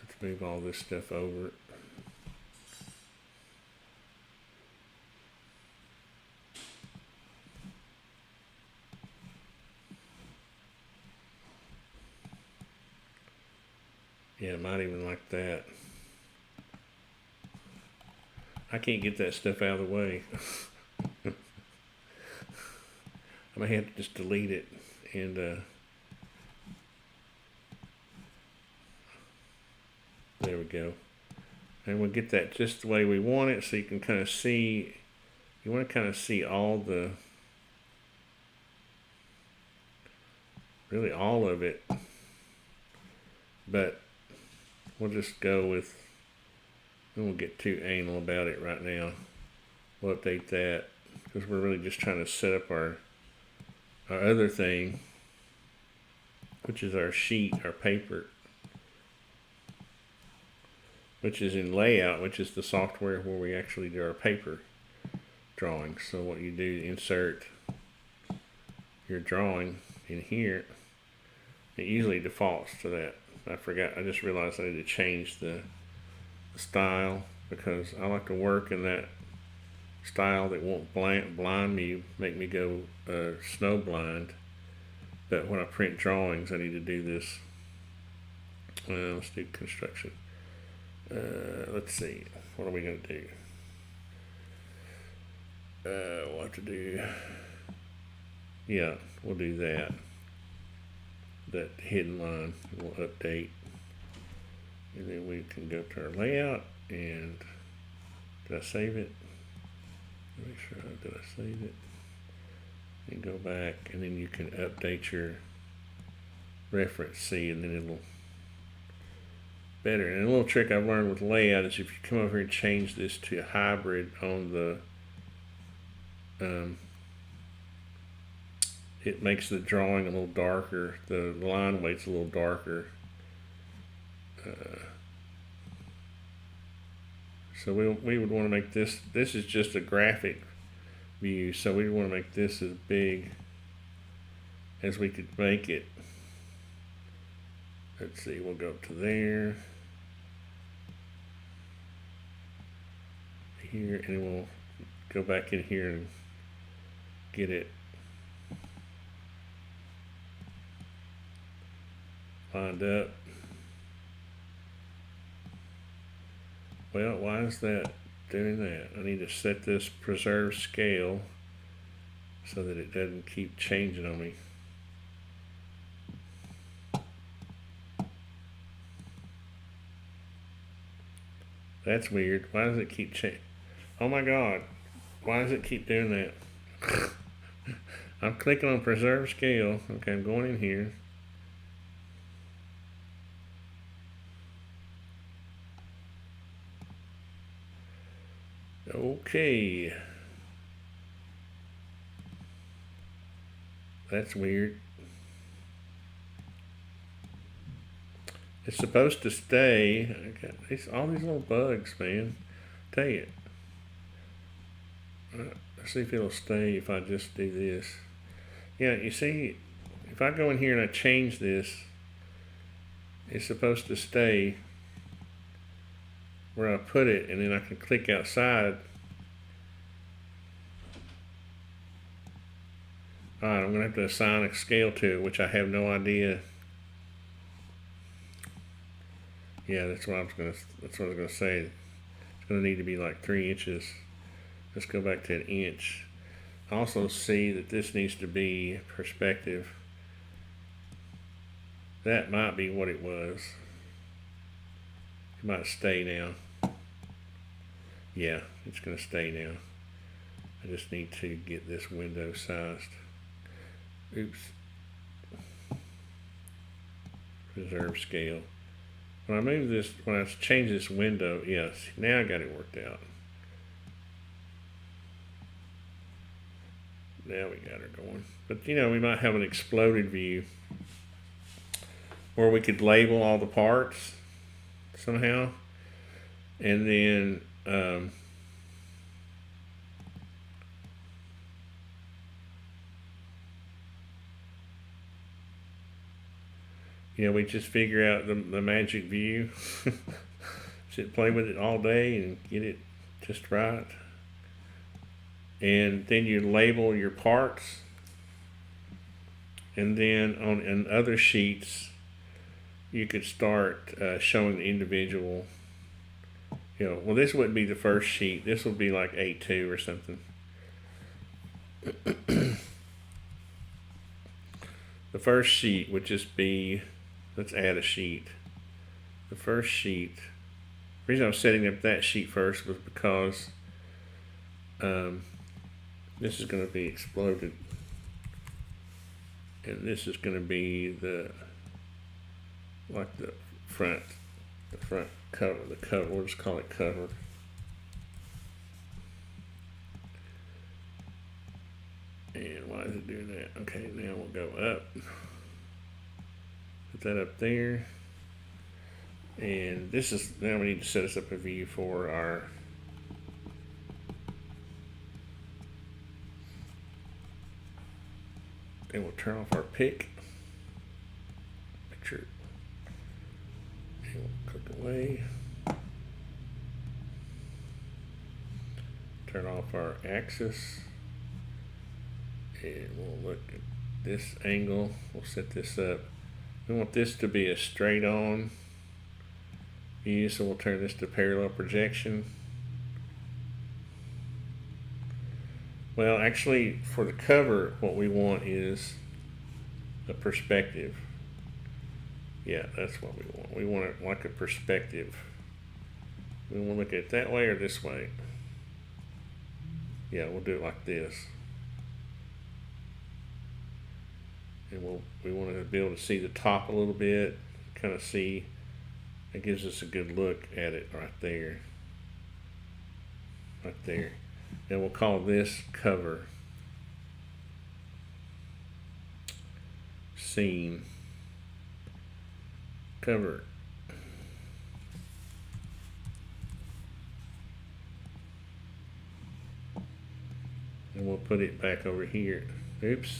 Let's move all this stuff over. Yeah, I might even like that. I can't get that stuff out of the way. I may have to just delete it and there we go. And we'll get that just the way we want it so you can kind of see, you want to kind of see all the, really all of it. But we'll just go with, we won't get too anal about it right now. We'll update that because we're really just trying to set up our other thing, which is our sheet, our paper, which is in Layout, which is the software where we actually do our paper drawings. So what you do, insert your drawing in here. It usually defaults to that. I forgot, I just realized I need to change the style because I like to work in that style that won't blind me, make me go snow blind. But when I print drawings, I need to do this. Let's do construction. Let's see, what are we going to do? We'll have to do, yeah, we'll do that. That hidden line will update, and then we can go to our layout. And did I save it? Make sure did I save it? And go back, and then you can update your reference C, and then it'll better. And a little trick I've learned with layout is if you come over here and change this to hybrid on the it makes the drawing a little darker. The line weight's a little darker. So we would want to make this is just a graphic view, so we want to make this as big as we could make it. Let's see, we'll go up to there, here, and we'll go back in here and get it lined up. Well, why is that doing that? I need to set this preserve scale so that it doesn't keep changing on me. That's weird. Why does it keep changing? Oh my God. Why does it keep doing that? I'm clicking on preserve scale. Okay, I'm going in here. Okay. That's weird. It's supposed to stay. I got all these little bugs, man. Tell you. Let's see if it'll stay if I just do this. Yeah, you see, if I go in here and I change this, it's supposed to stay where I put it, and then I can click outside. Alright, I'm going to have to assign a scale to it, which I have no idea. Yeah, that's what I was going to say. It's going to need to be like 3 inches. Let's go back to an inch. I also see that this needs to be perspective. That might be what it was. It might stay now. Yeah, it's going to stay now. I just need to get this window sized. Oops. Preserve scale. When I move this, when I change this window, yes, now I got it worked out. Now we got her going. But you know, we might have an exploded view where we could label all the parts somehow, and then we just figure out the magic view. Sit play with it all day and get it just right. And then you label your parts, and then on other sheets you could start showing the individual. Well, this wouldn't be the first sheet. This would be like A2 or something. The first sheet would just be, let's add a sheet. The first sheet, the reason I was setting up that sheet first was because this is going to be exploded, and this is going to be the front cover, the cover. We'll just call it cover. And why is it doing that? Okay, now we'll go up. Put that up there. And this is, now we need to set us up a view for our and we'll turn off our picture, and we'll click away, turn off our axis, and we'll look at this angle. We'll set this up. We want this to be a straight on view, so we'll turn this to parallel projection. Well, actually, for the cover, what we want is a perspective. Yeah, that's what we want. We want it like a perspective. We want to look at it that way or this way. Yeah, we'll do it like this. And we want to be able to see the top a little bit, kind of see. It gives us a good look at it right there. Right there. And we'll call this cover. Scene. Cover. And we'll put it back over here. Oops.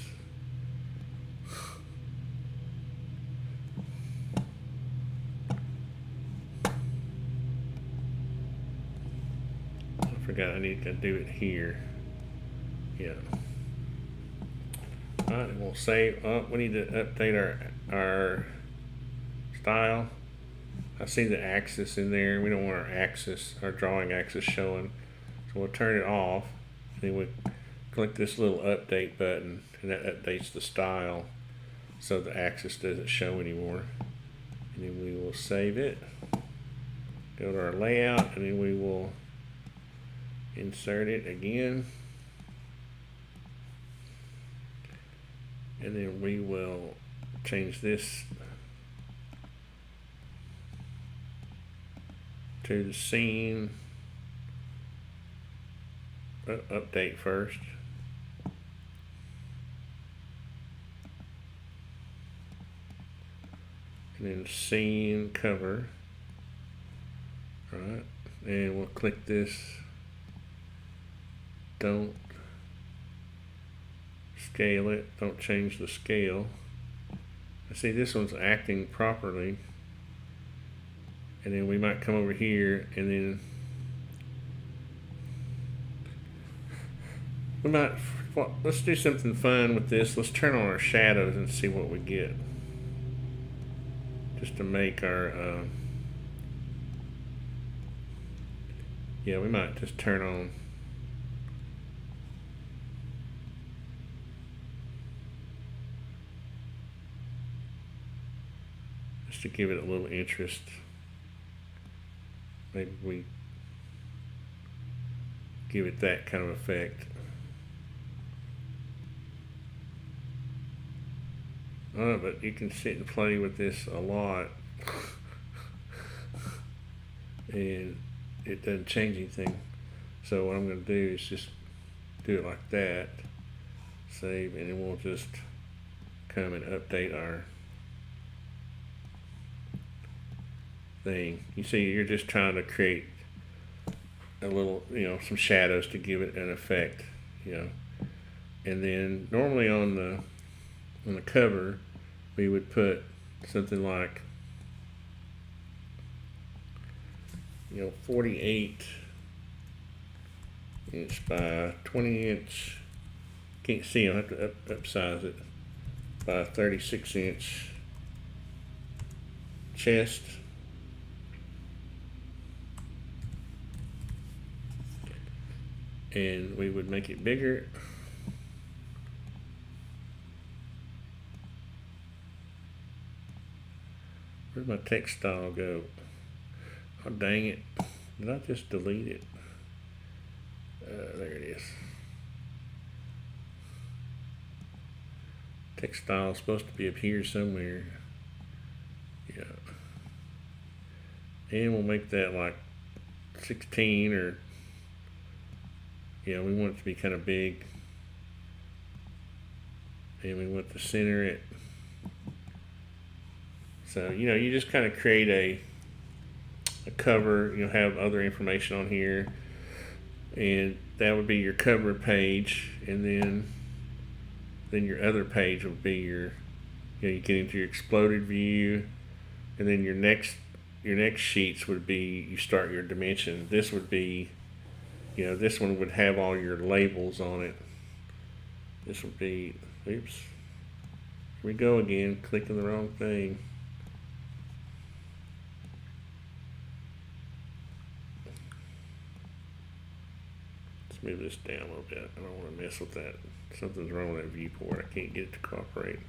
I need to do it here. Yeah. Alright, and we'll save. Oh, we need to update our style. I see the axis in there. We don't want our drawing axis showing. So we'll turn it off. Then we click this little update button, and that updates the style so the axis doesn't show anymore. And then we will save it. Go to our layout, and then we will insert it again, and then we will change this to the scene. Update first. And then scene cover. Alright, and we'll click this. Don't scale it, don't change the scale. See, this one's acting properly. And then we might come over here and then we might, well, let's do something fun with this. Let's turn on our shadows and see what we get. Just to make our, yeah, we might just turn on just to give it a little interest. Maybe we give it that kind of effect. But you can sit and play with this a lot and it doesn't change anything. So what I'm going to do is just do it like that, save, and then we'll just come and update our thing. You see, you're just trying to create a little, some shadows to give it an effect, and then normally on the cover we would put something like 48 inch by 20 inch, can't see, I'll have to upsize it, by 36 inch chest. And we would make it bigger. Where'd my text style go? Oh, dang it. Did I just delete it? There it is. Text style is supposed to be up here somewhere. Yeah. And we'll make that like 16 or, we want it to be kind of big. And we want to center it. So, you just kind of create a cover, have other information on here. And that would be your cover page. And then your other page would be your, you get into your exploded view. And then your next sheets would be, you start your dimension. This would be, this one would have all your labels on it. This would be, oops, here we go again, clicking the wrong thing. Let's move this down a little bit. I don't want to mess with that. Something's wrong with that viewport. I can't get it to cooperate.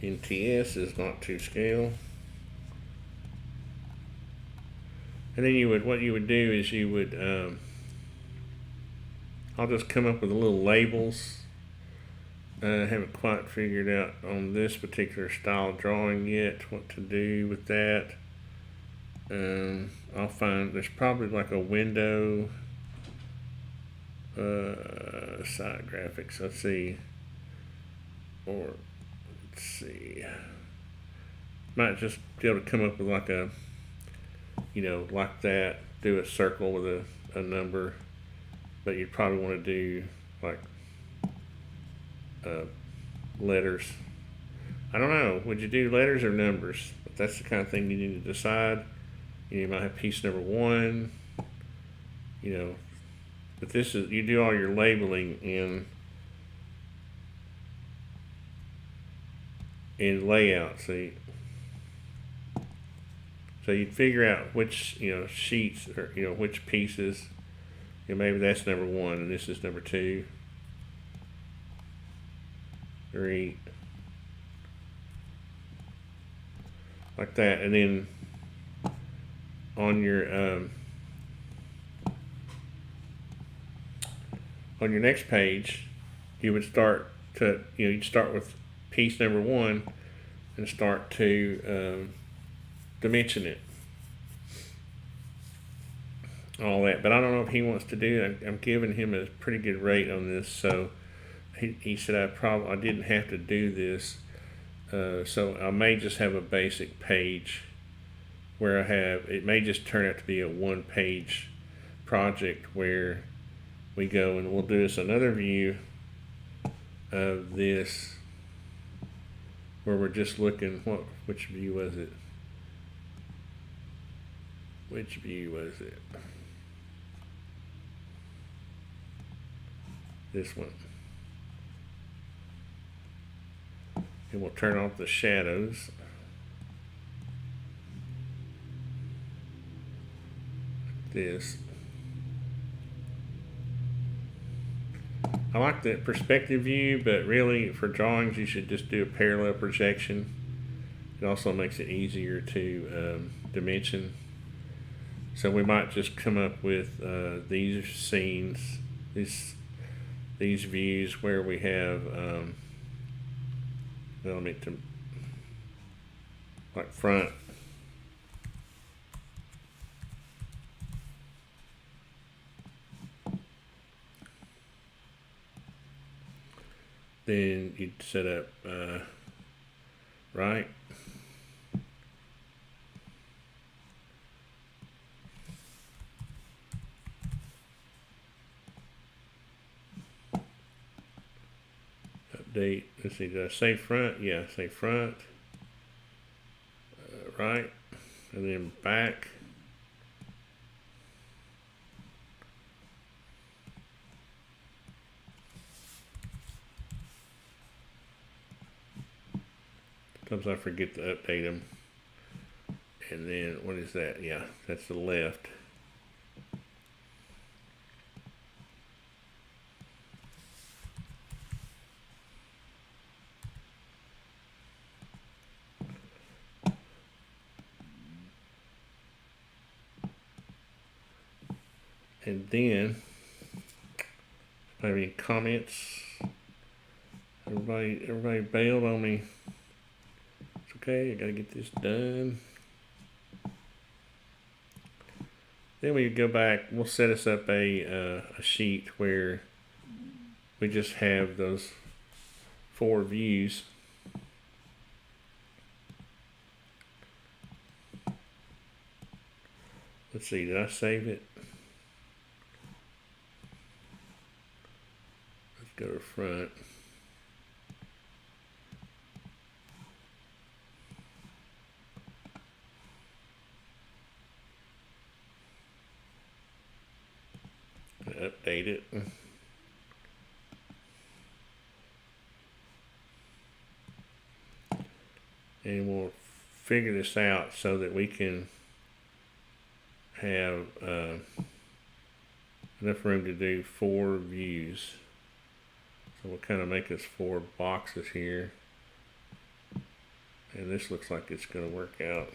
NTS is not to scale. And then what you would do is you would, I'll just come up with little labels. I haven't quite figured out on this particular style drawing yet what to do with that. I'll find, there's probably like a window, side graphics, let's see, or let's see, might just be able to come up with like a, like that, do a circle with a number, but you'd probably want to do like letters. I don't know, would you do letters or numbers? But that's the kind of thing you need to decide. You might have piece number 1, but this is, you do all your labeling in layout. So you'd figure out which sheets or which pieces, maybe that's number 1 and this is number 2. 3, like that, and then on your next page, you would start to, you'd start with piece number 1 and start to dimension it, all that. But I don't know if he wants to do it. I'm giving him a pretty good rate on this, so he said I didn't have to do this, so I may just have a basic page where it may just turn out to be a 1-page project where we go and we'll do this another view of this where we're just looking, which view was it? This one. And we'll turn off the shadows. This. I like the perspective view, but really for drawings you should just do a parallel projection. It also makes it easier to dimension. So we might just come up with these scenes, these views where we have element to like front. Then you'd set up right. Update. Let's see, did I say front? Yeah, say front. Right. And then back. Sometimes I forget to update them. And then, what is that? Yeah, that's the left. And then, maybe comments. Everybody bailed on me. It's okay, I gotta get this done. Then we go back, we'll set us up a sheet where we just have those 4 views. Let's see, did I save it? Let's go to front. Update it. And we'll figure this out so that we can have enough room to do 4 views. So we'll kind of make us 4 boxes here. And this looks like it's going to work out.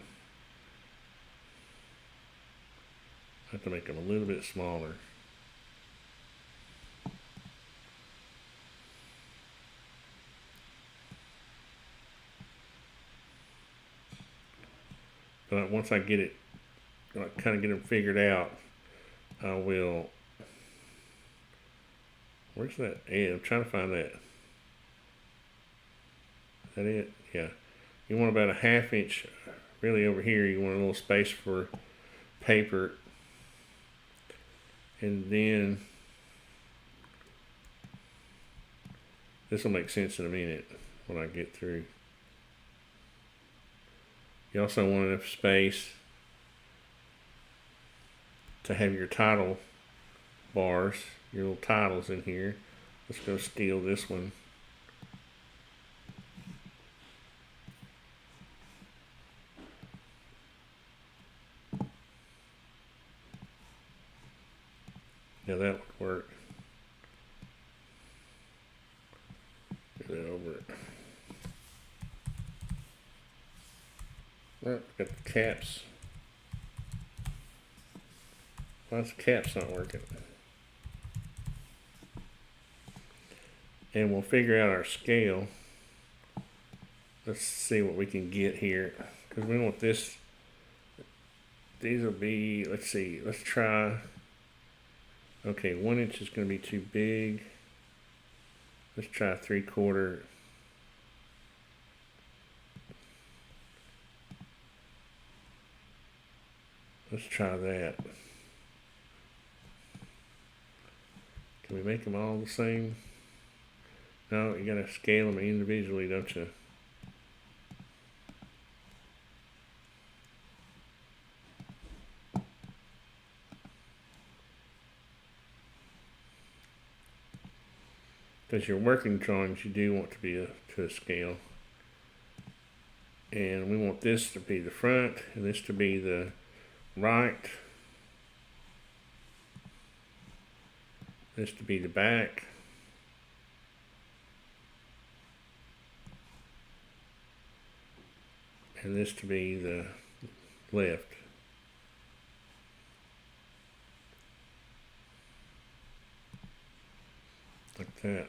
I have to make them a little bit smaller. But once I get it, kind of get them figured out, I will. Where's that? Yeah, I'm trying to find that. Is that it? Yeah. You want about a 1/2 inch, really over here. You want a little space for paper, and then this will make sense in a minute when I get through. You also want enough space to have your title bars, your little titles in here. Let's go steal this one. Yeah, that would work. put it over it. Oh, got the caps. Why's the caps not working? And we'll figure out our scale. Let's see what we can get here, because we want this. These will be, let's see, let's try. Okay, 1 inch is going to be too big. Let's try 3/4. Let's try that. Can we make them all the same? No, you gotta scale them individually, don't you? Because your working drawings, you do want to be to a scale. And we want this to be the front, and this to be the right. This to be the back. And this to be the left. Like that.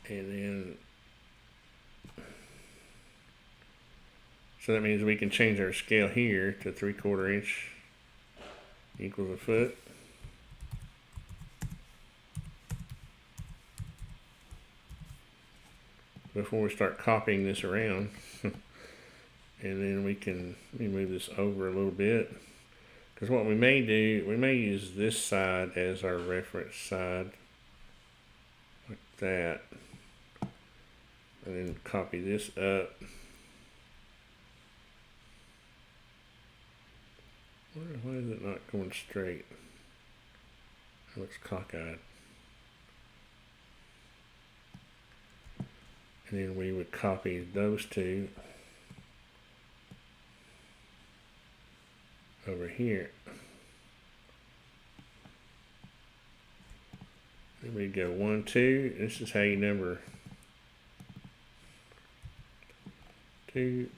And then, so that means we can change our scale here to 3/4 inch equals a foot. Before we start copying this around. And then we can move this over a little bit. Because what we may do, we may use this side as our reference side. Like that. And then copy this up. Why is it not going straight? It looks cockeyed. And then we would copy those two over here. Then we go 1, 2. This is how you number 2.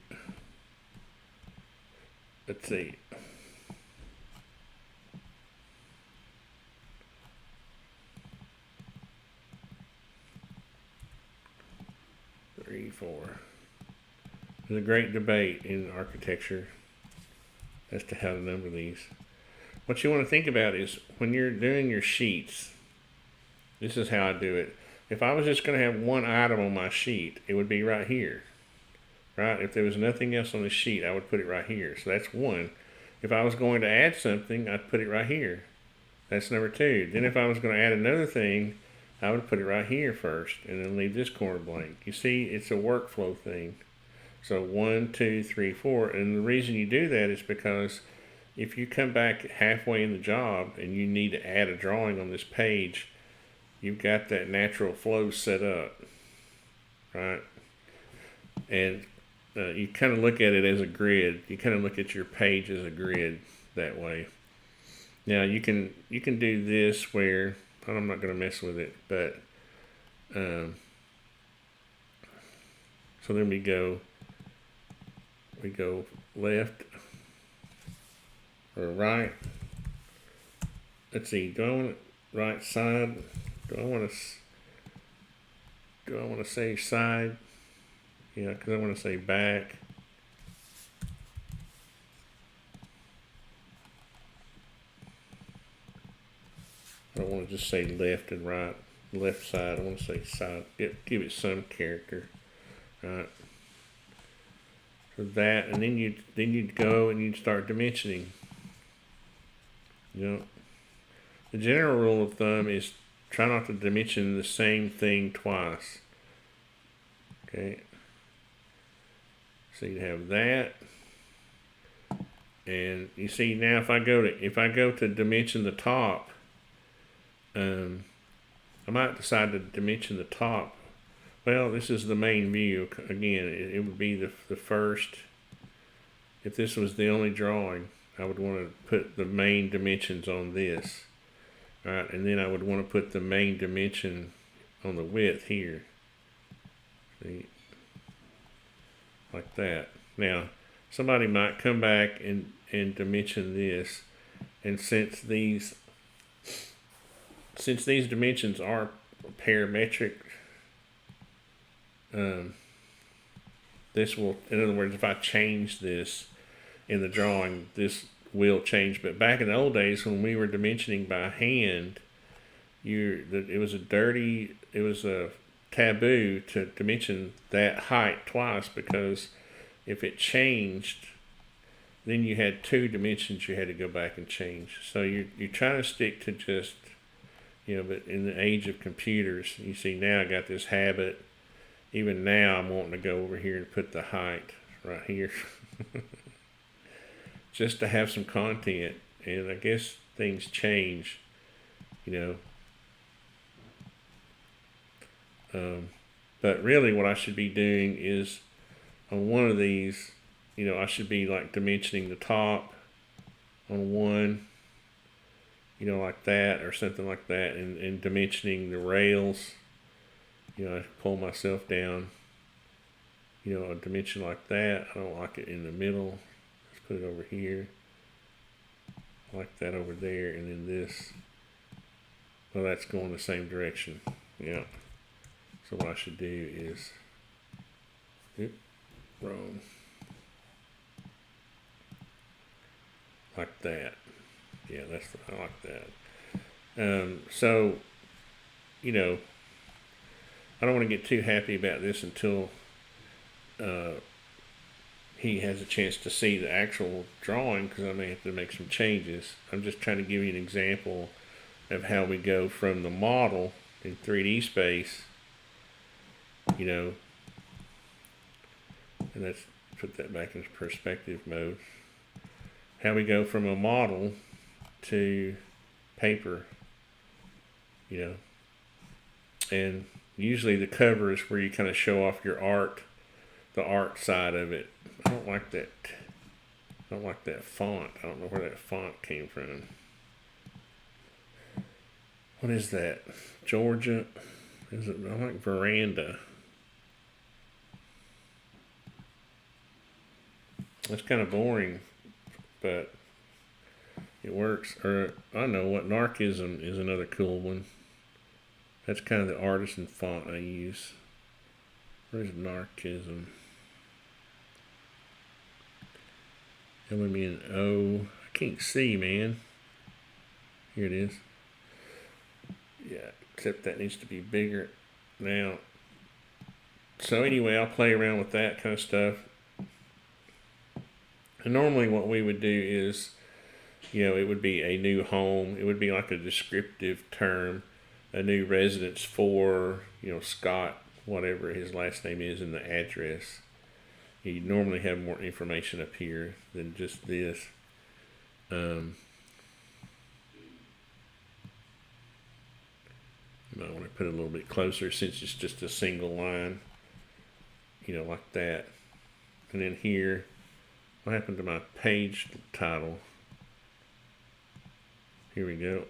Let's see. 3, 4. There's a great debate in architecture as to how to number these. What you want to think about is when you're doing your sheets, this is how I do it. If I was just going to have one item on my sheet, it would be right here. Right? If there was nothing else on the sheet, I would put it right here. So that's 1. If I was going to add something, I'd put it right here. That's number 2. Then if I was going to add another thing, I would put it right here first and then leave this corner blank. You see, it's a workflow thing. So 1, 2, 3, 4. And the reason you do that is because if you come back halfway in the job and you need to add a drawing on this page, you've got that natural flow set up, right? And you kind of look at it as a grid. You kind of look at your page as a grid that way. Now you can do this where, I'm not going to mess with it, but so then we go left or right. Let's see, do I want it right side? Do I want to say side? Yeah, because I want to say back. I don't want to just say left and right, left side. I want to say side. Give it some character, right? So that, and then you'd go and you'd start dimensioning. You know, the general rule of thumb is try not to dimension the same thing twice. Okay. So you have that, and you see now if I go to dimension the top. I might decide to dimension the top. Well, this is the main view. Again, it would be the first. If this was the only drawing, I would want to put the main dimensions on this. All right, and then I would want to put the main dimension on the width here. See? Like that. Now, somebody might come back and dimension this, and since these dimensions are parametric, this will, in other words, if I change this in the drawing, this will change. But back in the old days when we were dimensioning by hand, it was a taboo to dimension that height twice, because if it changed, then you had two dimensions you had to go back and change. So you're trying to stick to just, but in the age of computers, you see now I got this habit. Even now I'm wanting to go over here and put the height right here just to have some content. And I guess things change, but really what I should be doing is on one of these, I should be like dimensioning the top on one, like that or something like that, and dimensioning the rails. I pull myself down, a dimension like that. I don't like it in the middle. Let's put it over here. I like that over there, and then this. Well, that's going the same direction. Yeah. So what I should do is, wrong. Like that. Yeah, I like that. So, I don't want to get too happy about this until he has a chance to see the actual drawing, because I may have to make some changes. I'm just trying to give you an example of how we go from the model in 3D space, and let's put that back into perspective mode. How we go from a model to paper, and usually the cover is where you kind of show off your art, the art side of it. I don't like that font. I don't know where that font came from. What is that? Georgia? Is it? I like veranda. That's kind of boring, but it works. Or I know what, Narcism is another cool one. That's kind of the artisan font I use. Where's Narcism? LMNO. I can't see, man. Here it is. Yeah, except that needs to be bigger now. So anyway, I'll play around with that kind of stuff. And normally what we would do is, it would be a new home. It would be like a descriptive term. A new residence for, Scott, whatever his last name is, and the address. You normally have more information up here than just this. You might want to put it a little bit closer since it's just a single line, like that. And then here, what happened to my page title? Here we go.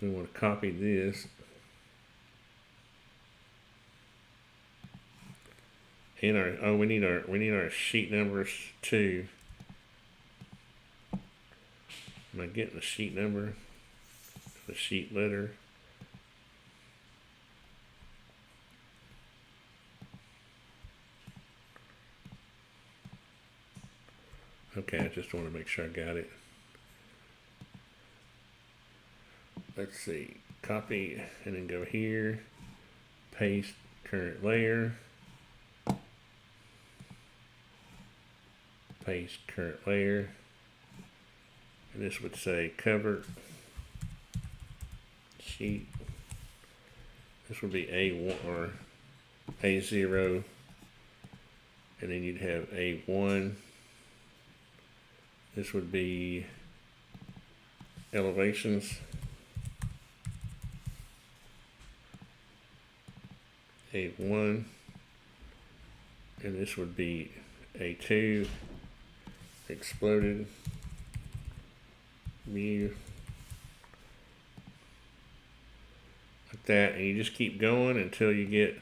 We want to copy this. And we need our sheet numbers too. Am I getting the sheet number? The sheet letter. Okay, I just want to make sure I got it. Let's see, copy and then go here, paste current layer, paste current layer, and this would say cover sheet. This would be A1 or A0, and then you'd have A1. This would be elevations. A1, and this would be A2, exploded view. that, and you just keep going until you get.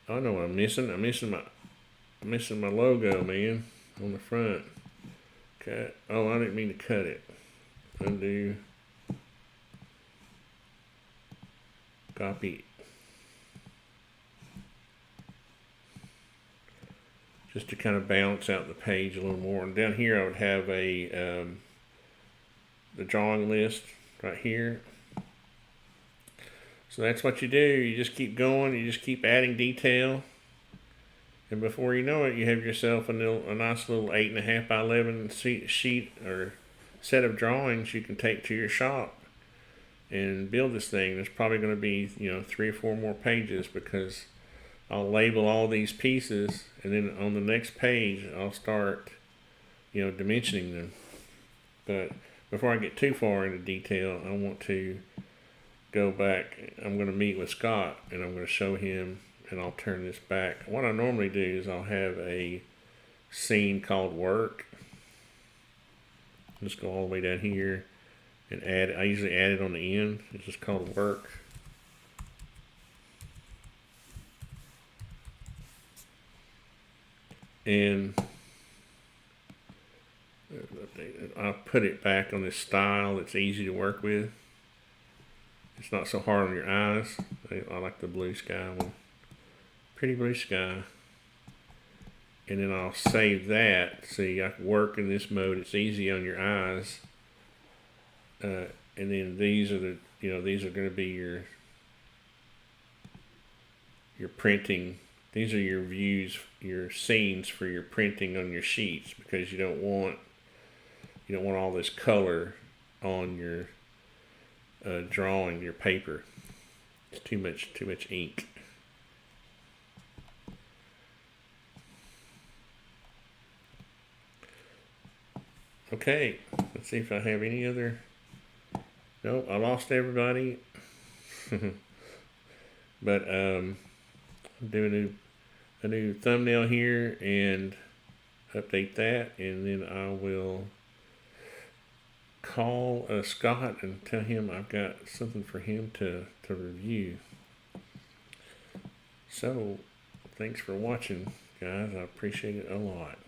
I know what I'm missing. I'm missing my logo, man, on the front. Cut. Oh, I didn't mean to cut it. Undo. Copy. Just to kind of balance out the page a little more. And down here I would have the drawing list right here. So that's what you do. You just keep going. You just keep adding detail. And before you know it, you have yourself a nice little 8.5 by 11 sheet or set of drawings you can take to your shop and build this thing. There's probably going to be 3 or 4 more pages, because I'll label all these pieces, and then on the next page I'll start dimensioning them. But before I get too far into detail, I want to go back. I'm going to meet with Scott, and I'm going to show him, and I'll turn this back. What I normally do is I'll have a scene called work. Just go all the way down here and add. I usually add it on the end. It's just called work. And I'll put it back on this style that's easy to work with. It's not so hard on your eyes. I like the blue sky one. Pretty blue sky. And then I'll save that. See, I can work in this mode. It's easy on your eyes. And then these are these are going to be your printing. These are your views, your scenes for your printing on your sheets, because you don't want all this color on your drawing, your paper. It's too much ink. Okay, let's see if I have any other. Nope, I lost everybody. But I'm doing a new thumbnail here and update that, and then I will call Scott and tell him I've got something for him to review. So, thanks for watching, guys. I appreciate it a lot.